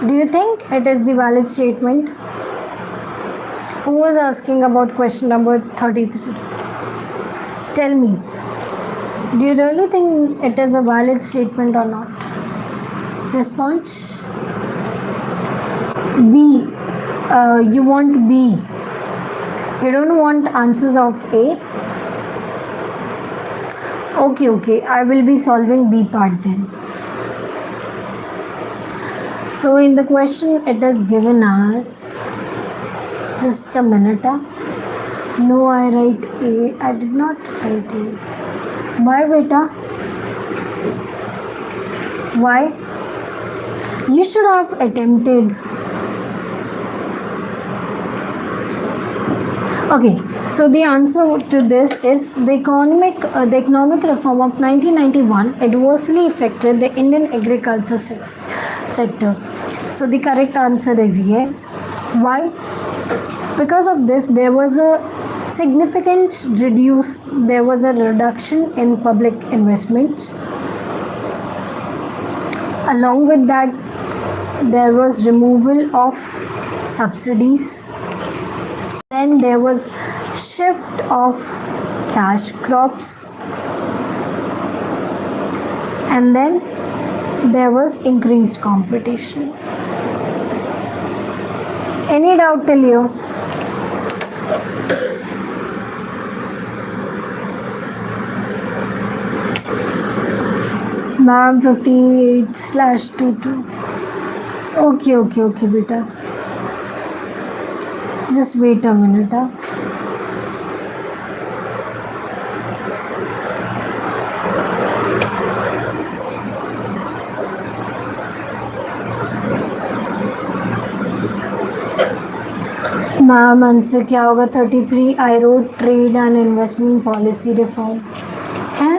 Do you think it is the valid statement? Who was asking about question number 33? Tell me. Do you really think it is a valid statement or not? Response? B. You want B. You don't want answers of A. Okay, I will be solving B part then. So in the question it is given us, just a minute. No, I write A. I did not write A. Why, beta? Why? You should have attempted. Okay, so the answer to this is the economic reform of 1991 adversely affected the Indian agriculture sector. So the correct answer is yes. Why? Because of this, there was a reduction in public investment. Along with that, there was removal of subsidies. Then there was shift of cash crops, and then there was increased competition. Any doubt till you? Ma'am, 58/22. Okay, beta. Just wait a minute. Ma'am answer क्या होगा 33 I wrote trade and investment policy reform है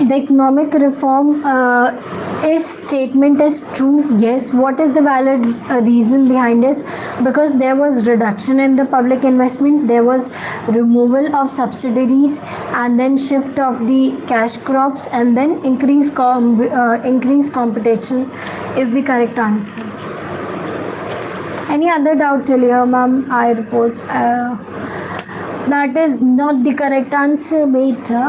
the economic reform is statement is true. Yes, what is the valid reason behind this? Because there was reduction in the public investment, there was removal of subsidies, and then shift of the cash crops, and then increased competition is the correct answer. Any other doubt till here, ma'am? I report that is not the correct answer, beta.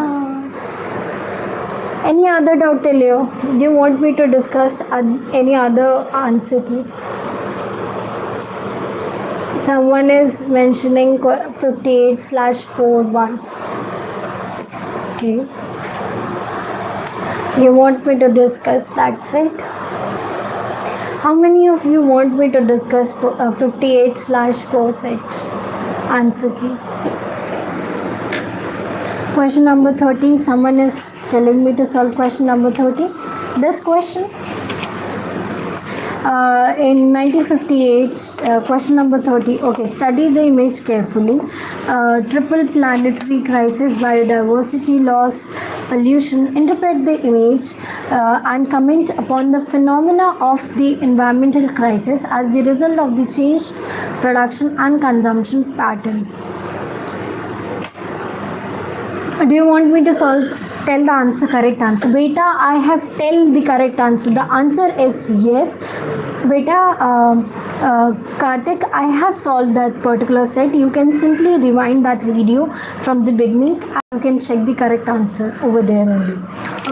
Any other doubt till here? Do you want me to discuss any other answer key? Someone is mentioning 58/41. Okay. You want me to discuss that side? How many of you want me to discuss 58/46 answer key? Question number 30. Someone is telling me to solve question number 30. This question in 1958, question number 30. Okay, study the image carefully. Triple planetary crisis, biodiversity loss, pollution. Interpret the image and comment upon the phenomena of the environmental crisis as the result of the changed production and consumption pattern. Do you want me to tell the answer, correct answer? Beta, I have tell the correct answer. The answer is yes. Beta, Karthik, I have solved that particular set. You can simply rewind that video from the beginning and you can check the correct answer over there only.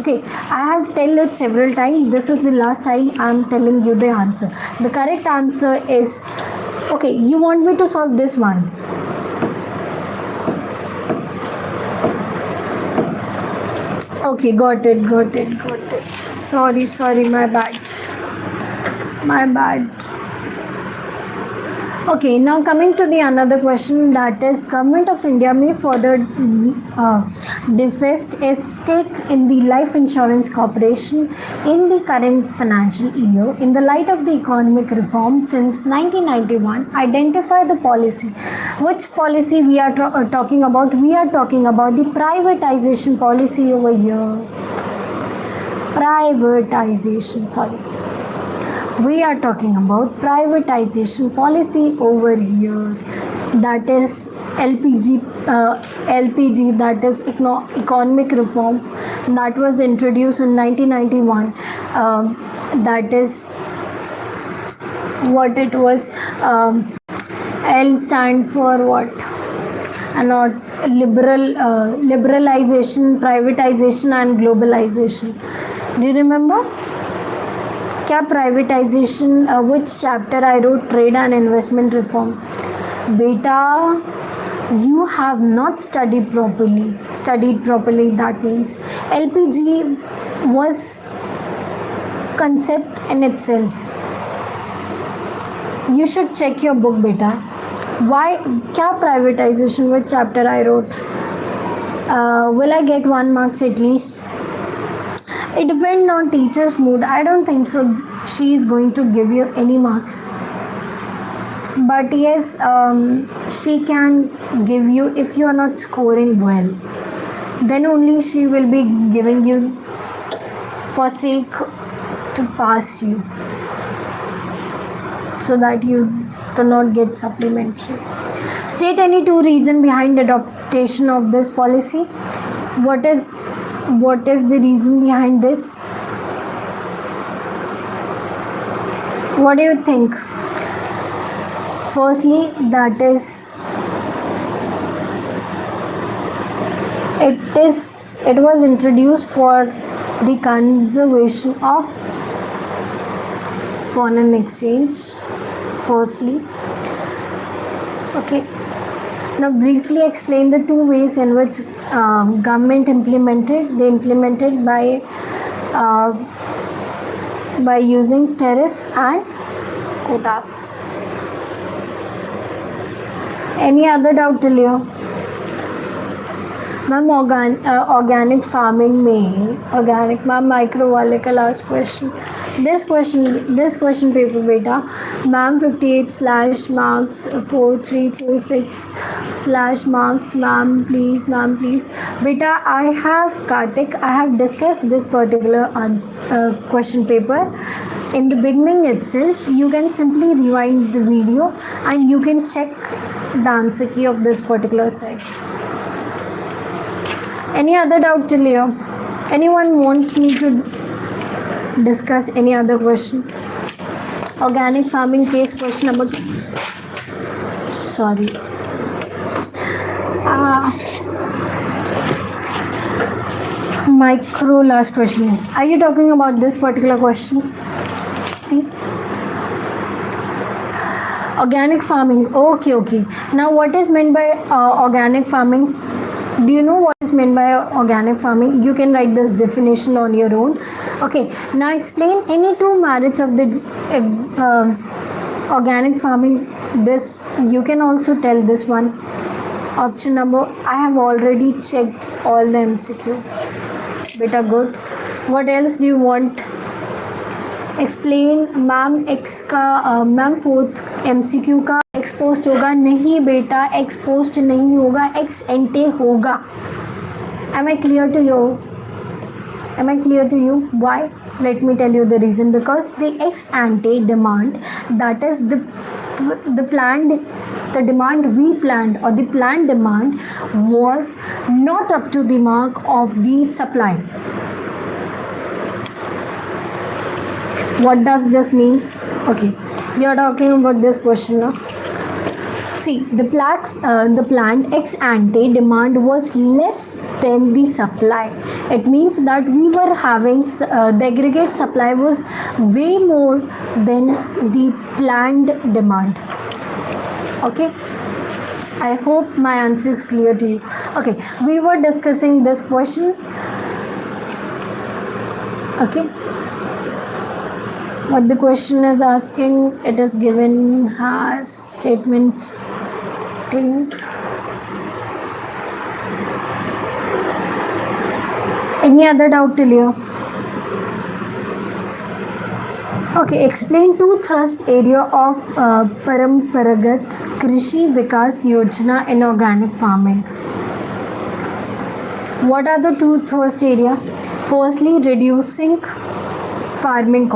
Okay, I have told it several times. This is the last time I am telling you the answer. The correct answer is, okay, you want me to solve this one? Okay, got it. Sorry, my bad. Okay, now coming to the another question, that is Government of India may further divest its stake in the Life Insurance Corporation in the current financial year. In the light of the economic reform since 1991, identify the policy. Which policy we are talking about? We are talking about the privatization policy over here. We are talking about privatization policy over here. That is LPG, that is economic reform, that was introduced in 1991. That is what it was. L stand for what? Not liberalization, privatization and globalization. Do you remember? क्या privatization, which chapter I wrote? Trade and investment reform. Beta, You have not studied properly. That means LPG was concept in itself. You should check your book, beta. Why? Kya privatization? Which chapter I wrote? Will I get 1 marks at least? It depends on teacher's mood. I don't think so. She is going to give you any marks. But yes, she can give you if you are not scoring well. Then only she will be giving you for sake to pass you, so that you do not get supplementary. State any 2 reasons behind adoption of this policy. What is the reason behind this? What do you think? Firstly, that is it was introduced for the conservation of foreign exchange. Firstly, okay. Now briefly explain the 2 ways in which government implemented. They implemented by using tariff and quotas. Any other doubt till here? Ma'am organic farming में organic ma'am micro वाले का last question this question paper बेटा ma'am 58/marks 4346/marks ma'am please बेटा I have Kartik I have discussed this particular question paper in the beginning itself. You can simply rewind the video and you can check the answer key of this particular set. Any other doubt till here? Anyone want me to discuss any other question? Organic farming case question number 2. Sorry. Micro last question. Are you talking about this particular question? See? Organic farming. Okay. Now what is meant by organic farming? Do you know what is meant by organic farming? You can write this definition on your own. Okay, now explain any 2 merits of the organic farming. This you can also tell this one. Option number, I have already checked all the MCQ. Beta good. What else do you want? Explain. Ma'am x का ma'am 4th MCQ का ex post होगा नहीं बेटा, ex post नहीं होगा, x एंटे होगा. Am I clear to you? Why? Let me tell you the reason. Because the ex ante demand, that is the demand we planned, or the planned demand was not up to the mark of the supply. What does this means? Okay, we are talking about this question now. See, the planned ex ante demand was less than the supply. It means that we were having the aggregate supply was way more than the planned demand. Okay, I hope my answer is clear to you. Okay, we were discussing this question. Okay, what the question is asking, it is given as statement thing. Any other doubt till here? Okay, explain 2 thrust area of Paramparagat Krishi Vikas Yojana in organic farming. What are the 2 thrust area? Firstly, reducing farming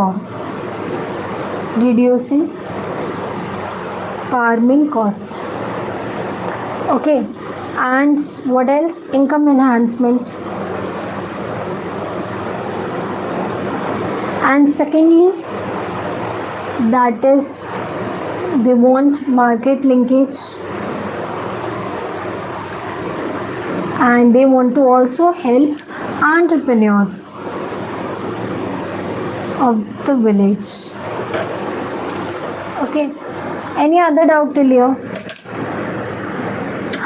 cost. Okay, and what else? Income enhancement. And secondly, that is they want market linkage, and they want to also help entrepreneurs of the village. Okay, any other doubt till here?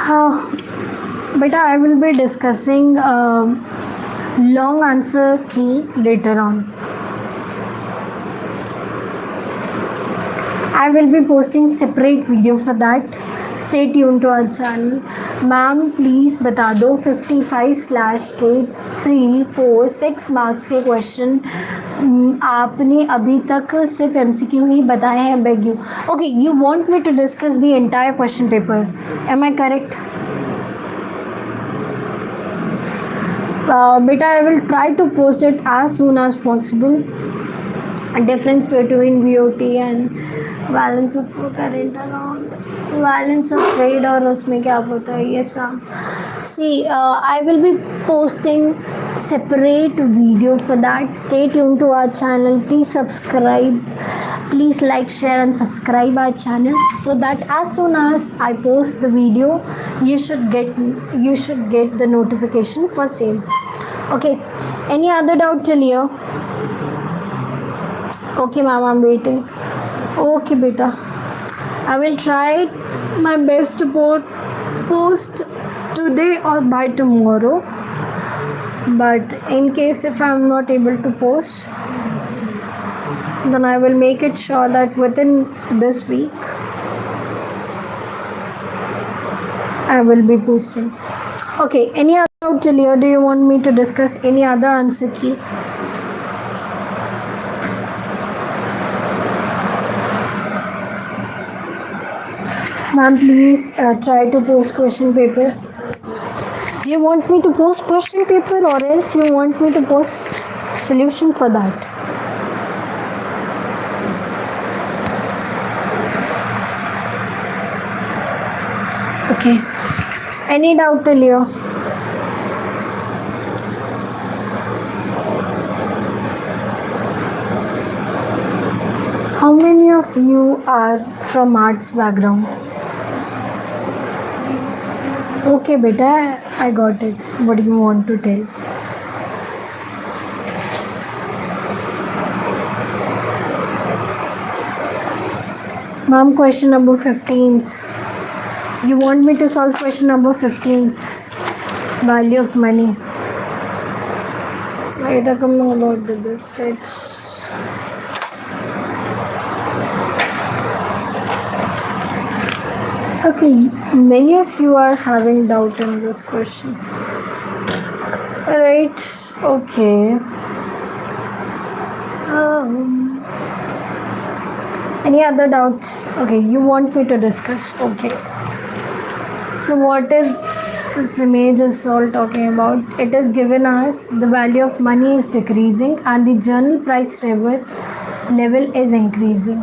Beta, I will be discussing long answer key later on. I will be posting separate video for that. Stay tuned to our channel. Ma'am please बता दो 55/ के 3, 4, 6 marks के question आपने अभी तक सिर्फ MCQ ही बताए हैं. Beg you. Okay, you want me to discuss the entire question paper. Am I correct? Beta, I will try to post it as soon as possible. A difference between BOT and balance of current account, balance of trade और उसमें क्या होता है? Yes ma'am. See, I will be posting separate video for that. Stay tuned to our channel. Please subscribe. Please like, share and subscribe our channel so that as soon as I post the video, you should get the notification for same. Okay. Any other doubt till here? Okay ma'am, I'm waiting. Okay beta, I will try my best to post today or by tomorrow, but in case if I'm not able to post, then I will make it sure that within this week I will be posting. Okay, any other doubt till here? Do you want me to discuss any other answer key? Ma'am, please try to post question paper. Do you want me to post question paper or else you want me to post solution for that? Okay. Any doubt till here? How many of you are from arts background? Okay beta, I got it. What do you want to tell? Ma'am, question number 15th. You want me to solve question number 15th? Value of money. I don't know about this. Okay, many of you are having doubt in this question. Right, okay. Any other doubts? Okay, you want me to discuss? Okay. So what is this image is all talking about? It is given as the value of money is decreasing and the journal price level is increasing.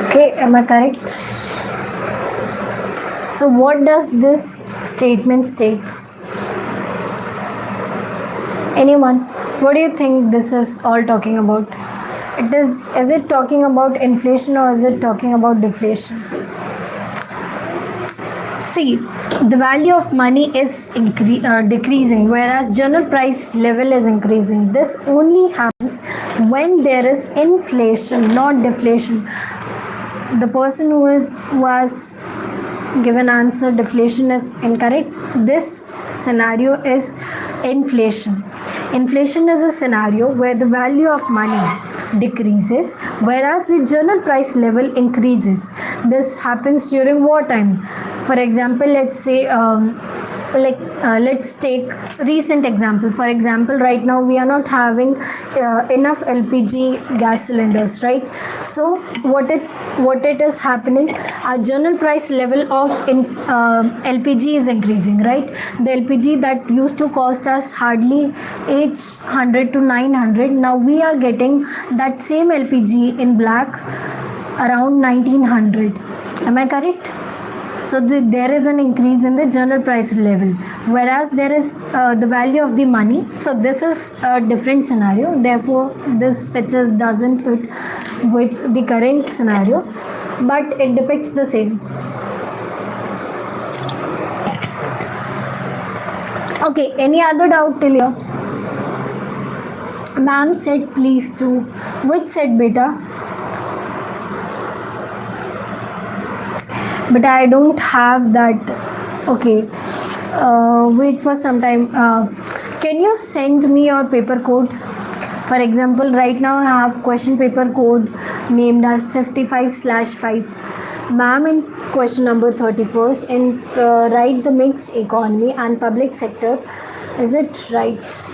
Okay, am I correct? So what does this statement states? Anyone? What do you think this is all talking about? Is it talking about inflation or is it talking about deflation? See, the value of money is decreasing whereas journal price level is increasing. This only happens when there is inflation, not deflation. The person who was given answer deflation is incorrect. This scenario is inflation. Inflation is a scenario where the value of money decreases whereas the journal price level increases. This happens during wartime. For example, let's say let's take recent example. For example, right now we are not having enough LPG gas cylinders, right? So what it is happening, our journal price level of LPG is increasing, right? The LPG that used to cost us hardly 800 to 900, now we are getting that same LPG in black around 1900. Am I correct? So there is an increase in the journal price level, whereas there is the value of the money. So this is a different scenario. Therefore, this picture doesn't fit with the current scenario, but it depicts the same. Okay, any other doubt till here? Ma'am said please to. Which said beta? but I don't have that. Okay, wait for some time. Can you send me your paper code? For example, right now I have question paper code named as 55/5. Ma'am, in question number 31st, and write the mixed economy and public sector. Is it right?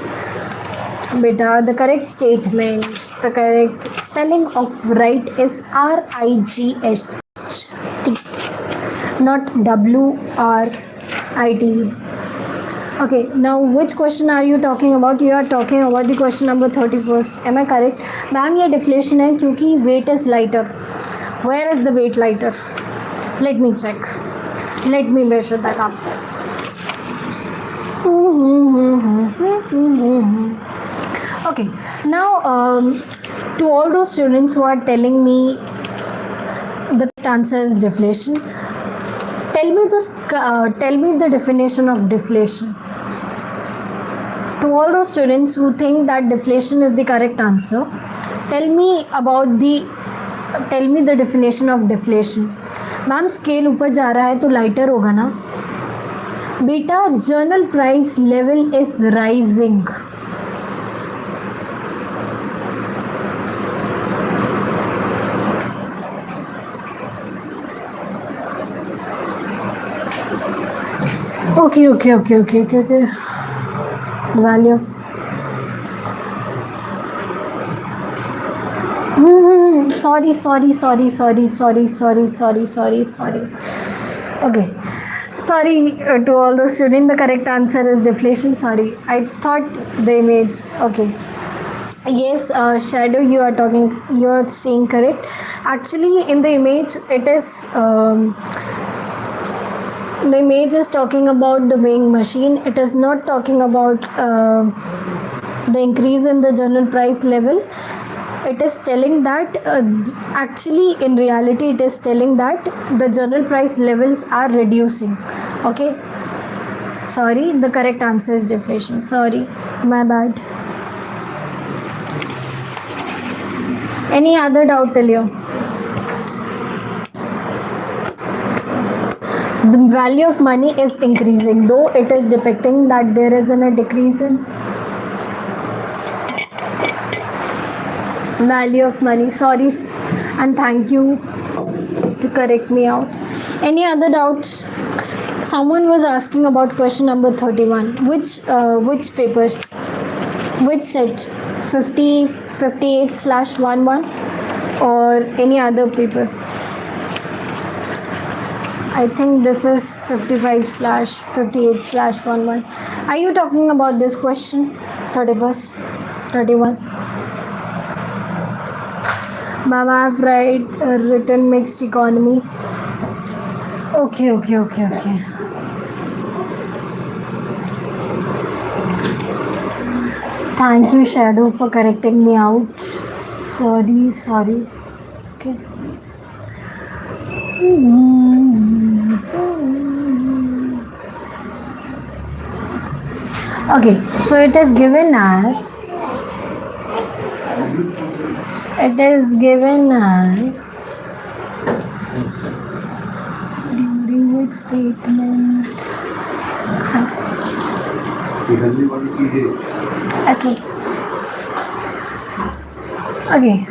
Beta, the correct statement, the correct spelling of right is RIGHT, not WRIT. Okay, now which question are you talking about? You are talking about the question number 31st. Am I correct? Ma'am, ये deflation है क्योंकि weight is lighter. Where is the weight lighter? Let me check. Let me measure that up. Okay, now to all those students who are telling me the answer is deflation, tell me this. Tell me the definition of deflation. To all those students who think that deflation is the correct answer, tell me the definition of deflation. Ma'am scale ऊपर जा रहा है तो lighter होगा ना बेटा. Journal price level is rising. Okay. The value of sorry. Okay, sorry to all the students. The correct answer is deflation. Sorry, I thought the image. Okay, yes, Shadow, you are saying correct. Actually, in the image, it is. The image is talking about the weighing machine. It is not talking about the increase in the journal price level. It is telling that actually in reality it is telling that the journal price levels are reducing. Okay, sorry, the correct answer is deflation. Sorry, my bad. Any other doubt till you? The value of money is increasing, though it is depicting that there is a decrease in value of money. Sorry, and thank you to correct me out. Any other doubts? Someone was asking about question number 31. Which paper? Which set? 58/11 or any other paper? I think this is 55/58/11. Are you talking about this question? 31st, 31. Ma'am, I've written mixed economy. Okay. Thank you, Shadow, for correcting me out. Sorry. Okay. Okay, so it is given as during which statement okay.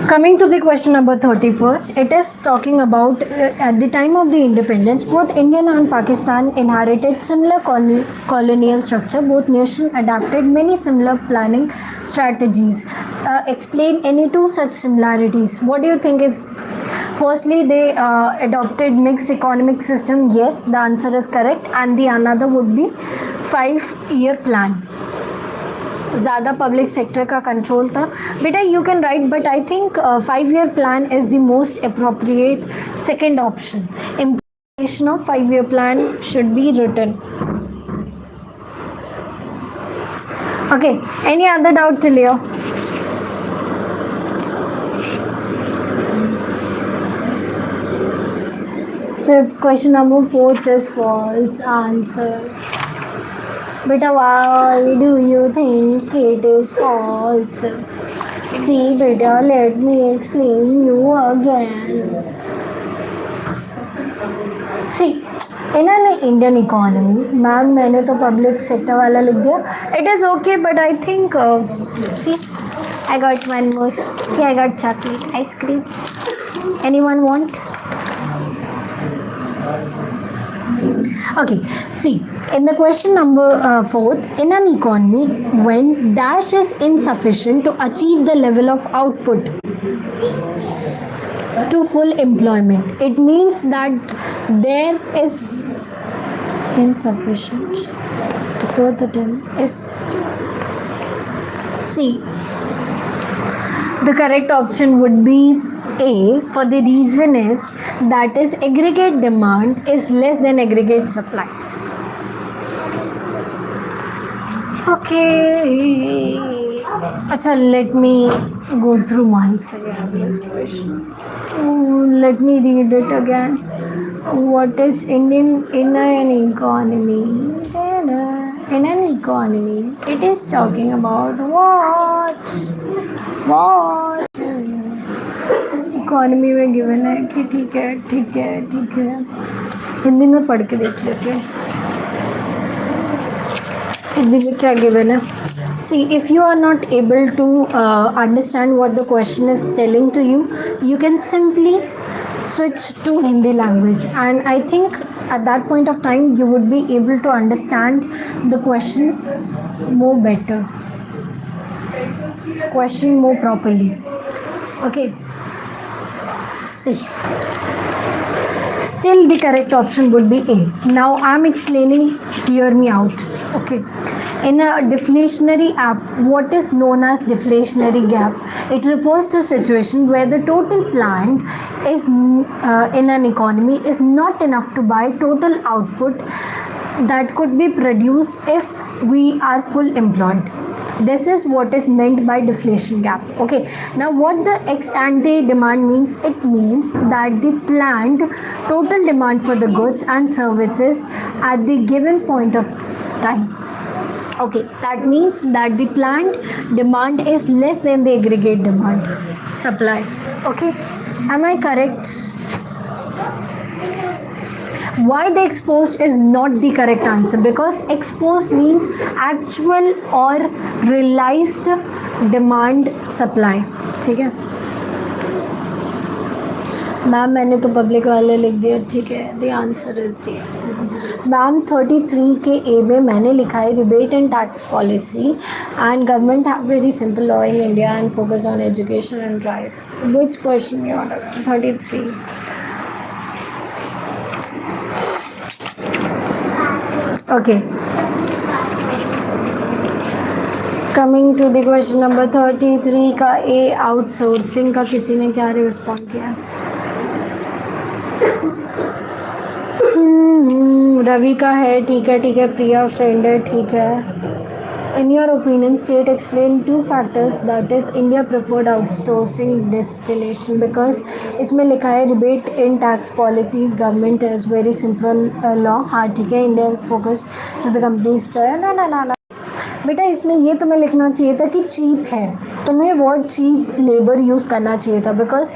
Coming to the question number 31st, it is talking about at the time of the independence, both India and Pakistan inherited similar colonial structure. Both nations adapted many similar planning strategies. Explain any two such similarities. What do you think is? Firstly, they adopted mixed economic system. Yes, the answer is correct. And the another would be 5-year plan. ज़्यादा public sector का control था बेटा. You can write, but I think 5-year plan is the most appropriate second option. Implementation of 5-year plan should be written. Okay, any other doubt till you? Question number 4 is false answer. Beta, why do you think it is false? See, beta, let me explain you again. See, in an Indian economy, ma'am मैंने तो public sector वाला लिख दिया. It is okay, but I think see, I got one more. See, I got chocolate ice cream. Anyone want? Okay, see, in the question number 4th, in an economy, when dash is insufficient to achieve the level of output to full employment, it means that there is insufficient. The fourth attempt is C. The correct option would be A, for the reason is that is aggregate demand is less than aggregate supply. Okay. Achha, let me go through once again this question. Let me read it again. What is Indian in an economy? In an economy, it is talking about what? Economy में given है कि ठीक है हिंदी में पढ़ के देख लेते हैं हिंदी में क्या गिवन है. See, if you are not able to understand what the question is telling to you, you can simply switch to Hindi language, and I think at that point of time you would be able to understand the question more better, question more properly. Okay. See, still the correct option would be A. Now I'm explaining, hear me out. Okay. In a deflationary gap, what is known as deflationary gap? It refers to a situation where the total plant is in an economy is not enough to buy total output that could be produced if we are full employed. This is what is meant by deflation gap. Okay, now what the ex ante demand means, it means that the planned total demand for the goods and services at the given point of time. Okay, that means that the planned demand is less than the aggregate demand supply. Okay, am I correct? Why the exposed is not the correct answer? Because exposed means actual or realized demand supply. ठीक है ma'am मैंने तो public वाले लिख दिया. ठीक है, the answer is D. Ma'am 33 के ए में मैंने लिखा है rebate and tax policy and government have very simple law in India and focused on education and rights. Which question you are 33? Okay, coming to the question number 33 का A, outsourcing का किसी ने क्या respond किया? रवि का है. ठीक है प्रिया फ्रेंड है. ठीक है. In your opinion, state explain 2 factors that is India preferred outsourcing destination, because इसमें लिखा है rebate in tax policies government is very simple law. हाँ ठीक है. India focus so the companies ना बेटा इसमें ये तुम्हें लिखना चाहिए था कि चीप है. तुम्हें वर्ड चीप लेबर यूज़ करना चाहिए था, because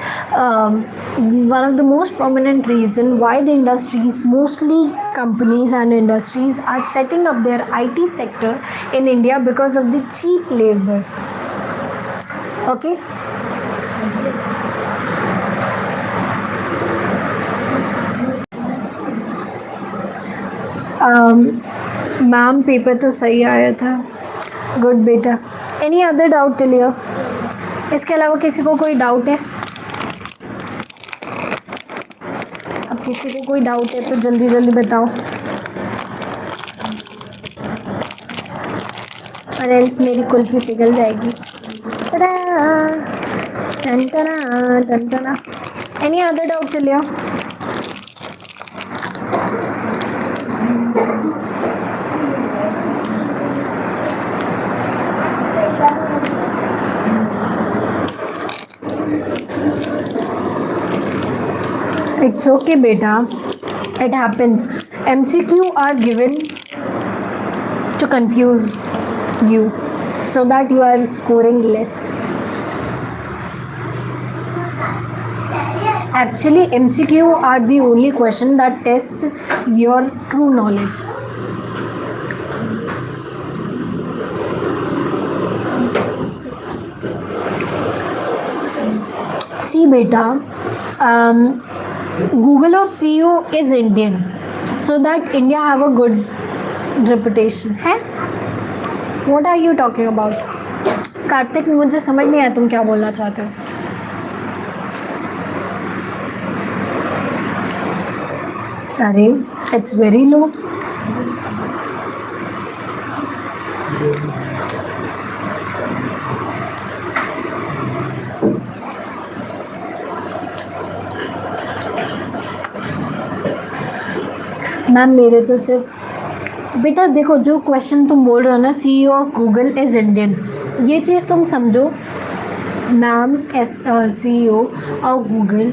one of the most prominent reason why the industries mostly companies and industries are setting up their IT sector in India because of the cheap labor. Okay. Ma'am paper तो सही आया था. Good बेटा. Any other doubt till here? इसके अलावा किसी को कोई डाउट है? अब किसी को कोई डाउट है तो जल्दी जल्दी बताओ, और एल्स मेरी कुल्फी पिघल जाएगी. टन. Any other doubt till here? It's okay beta, it happens. MCQ are given to confuse you so that you are scoring less. Actually, MCQ are the only question that test your true knowledge. See, beta, Google or CEO is Indian, so that India have a good reputation. है? What are you talking about? Kartik, मुझे समझ नहीं आया तुम क्या बोलना चाहते हो. अरे, it's very low. मैम मेरे तो सिर्फ बेटा देखो जो क्वेश्चन तुम बोल रहे हो ना, CEO of Google is Indian, ये चीज़ तुम समझो. मैम CEO ऑफ गूगल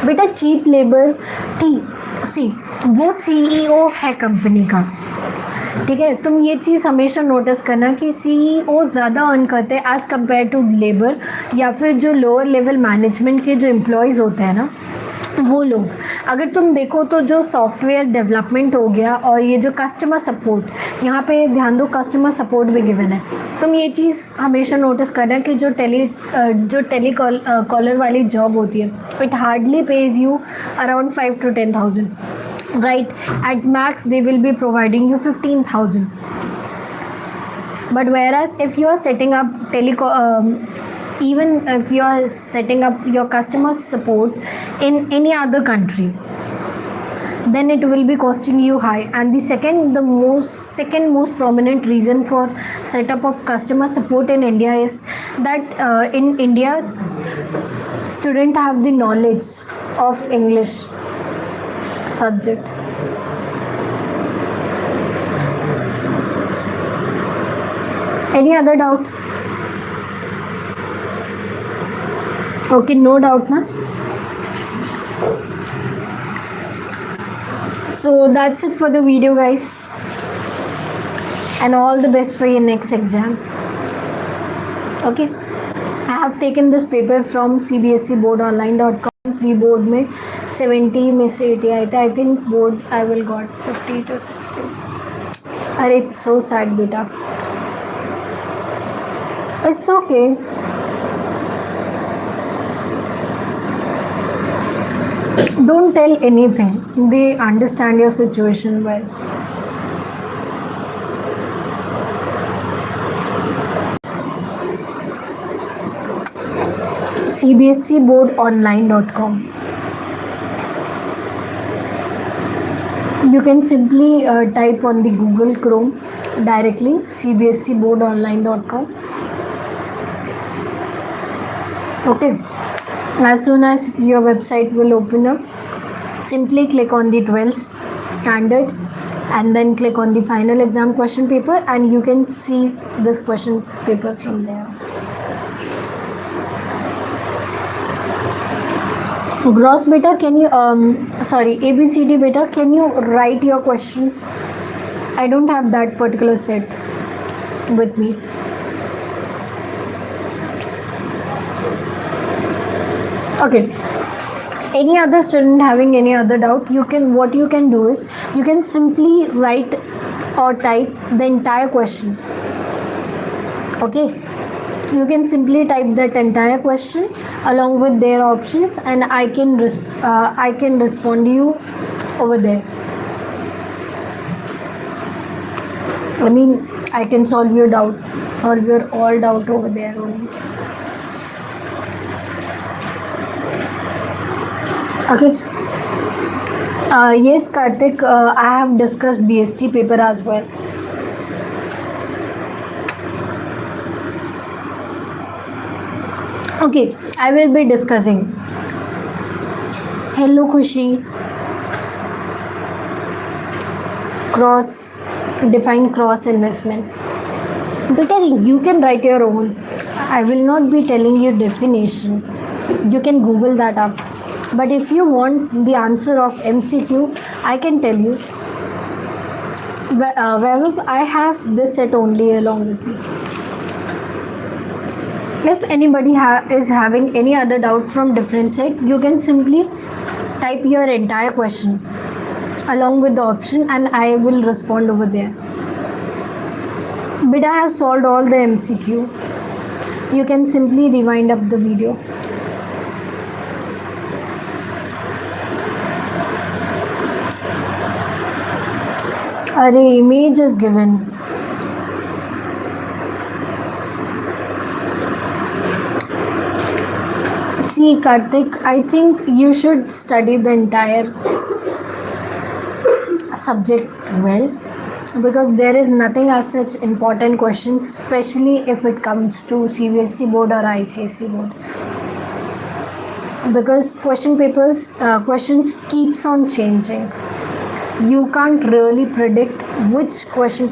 बेटा चीप लेबर सी वो CEO है कंपनी का. ठीक है, तुम ये चीज़ हमेशा नोटिस करना कि CEO ज़्यादा अर्न करते हैं एज़ कम्पेयर टू लेबर, या फिर जो लोअर लेवल मैनेजमेंट के जो एम्प्लॉयज़ होते हैं ना, वो लोग. अगर तुम देखो तो जो सॉफ्टवेयर डेवलपमेंट हो गया और ये जो कस्टमर सपोर्ट, यहाँ पे ध्यान दो, कस्टमर सपोर्ट भी गिवन है. तुम ये चीज़ हमेशा नोटिस करना कि जो टेली कॉलर वाली जॉब होती है, it hardly page you around 5 to 10,000. Right, at max they will be providing you 15,000. But whereas if you are setting up even if you are setting up your customer support in any other country, then it will be costing you high. And the second most prominent reason for setup of customer support in India is that in India students have the knowledge of English subject. Any other doubt? Okay, no doubt na. So that's it for the video, guys, and all the best for your next exam. Okay, I have taken this paper from CBSE pre board में 70 में से 80 आए थे. I think board I will got 50 to 60. अरे it's so sad बेटा. It's okay. Don't tell anything, they understand your situation well. CBSEboardonline.com. You can simply type on the Google Chrome directly CBSEboardonline.com. Okay, as soon as your website will open up, simply click on the 12th standard and then click on the final exam question paper, and you can see this question paper from there. Gross beta, can you ABCD beta, can you write your question? I don't have that particular set with me. Okay, any other student having any other doubt, what you can do is you can simply write or type the entire question. Okay, you can simply type that entire question along with their options, and I can respond to you over there. I mean, I can solve your all doubt over there only. Okay. Yes, Karthik, I have discussed BST paper as well. Okay, I will be discussing. Hello Khushi. Define cross investment. Better you can write your own. I will not be telling you definition. You can Google that up. But if you want the answer of MCQ, I can tell you. Wherever I have this set only along with me. If anybody is having any other doubt from different set, you can simply type your entire question along with the option and I will respond over there. But I have solved all the MCQ. You can simply rewind up the video. Array image is given. See, Karthik, I think you should study the entire subject well, because there is nothing as such important questions, especially if it comes to CBSE board or ICSE board, because questions keeps on changing. You can't really predict which question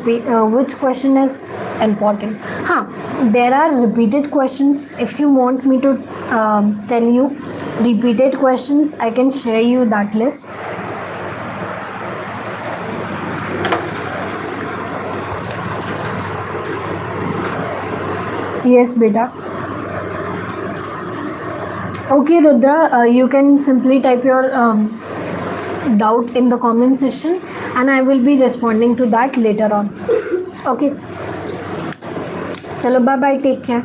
is important. There are repeated questions. If you want me to tell you repeated questions, I can share you that list. Yes, beta. Okay, Rudra, you can simply type your doubt in the comment section and I will be responding to that later on. Okay. Chalo, bye bye, take care.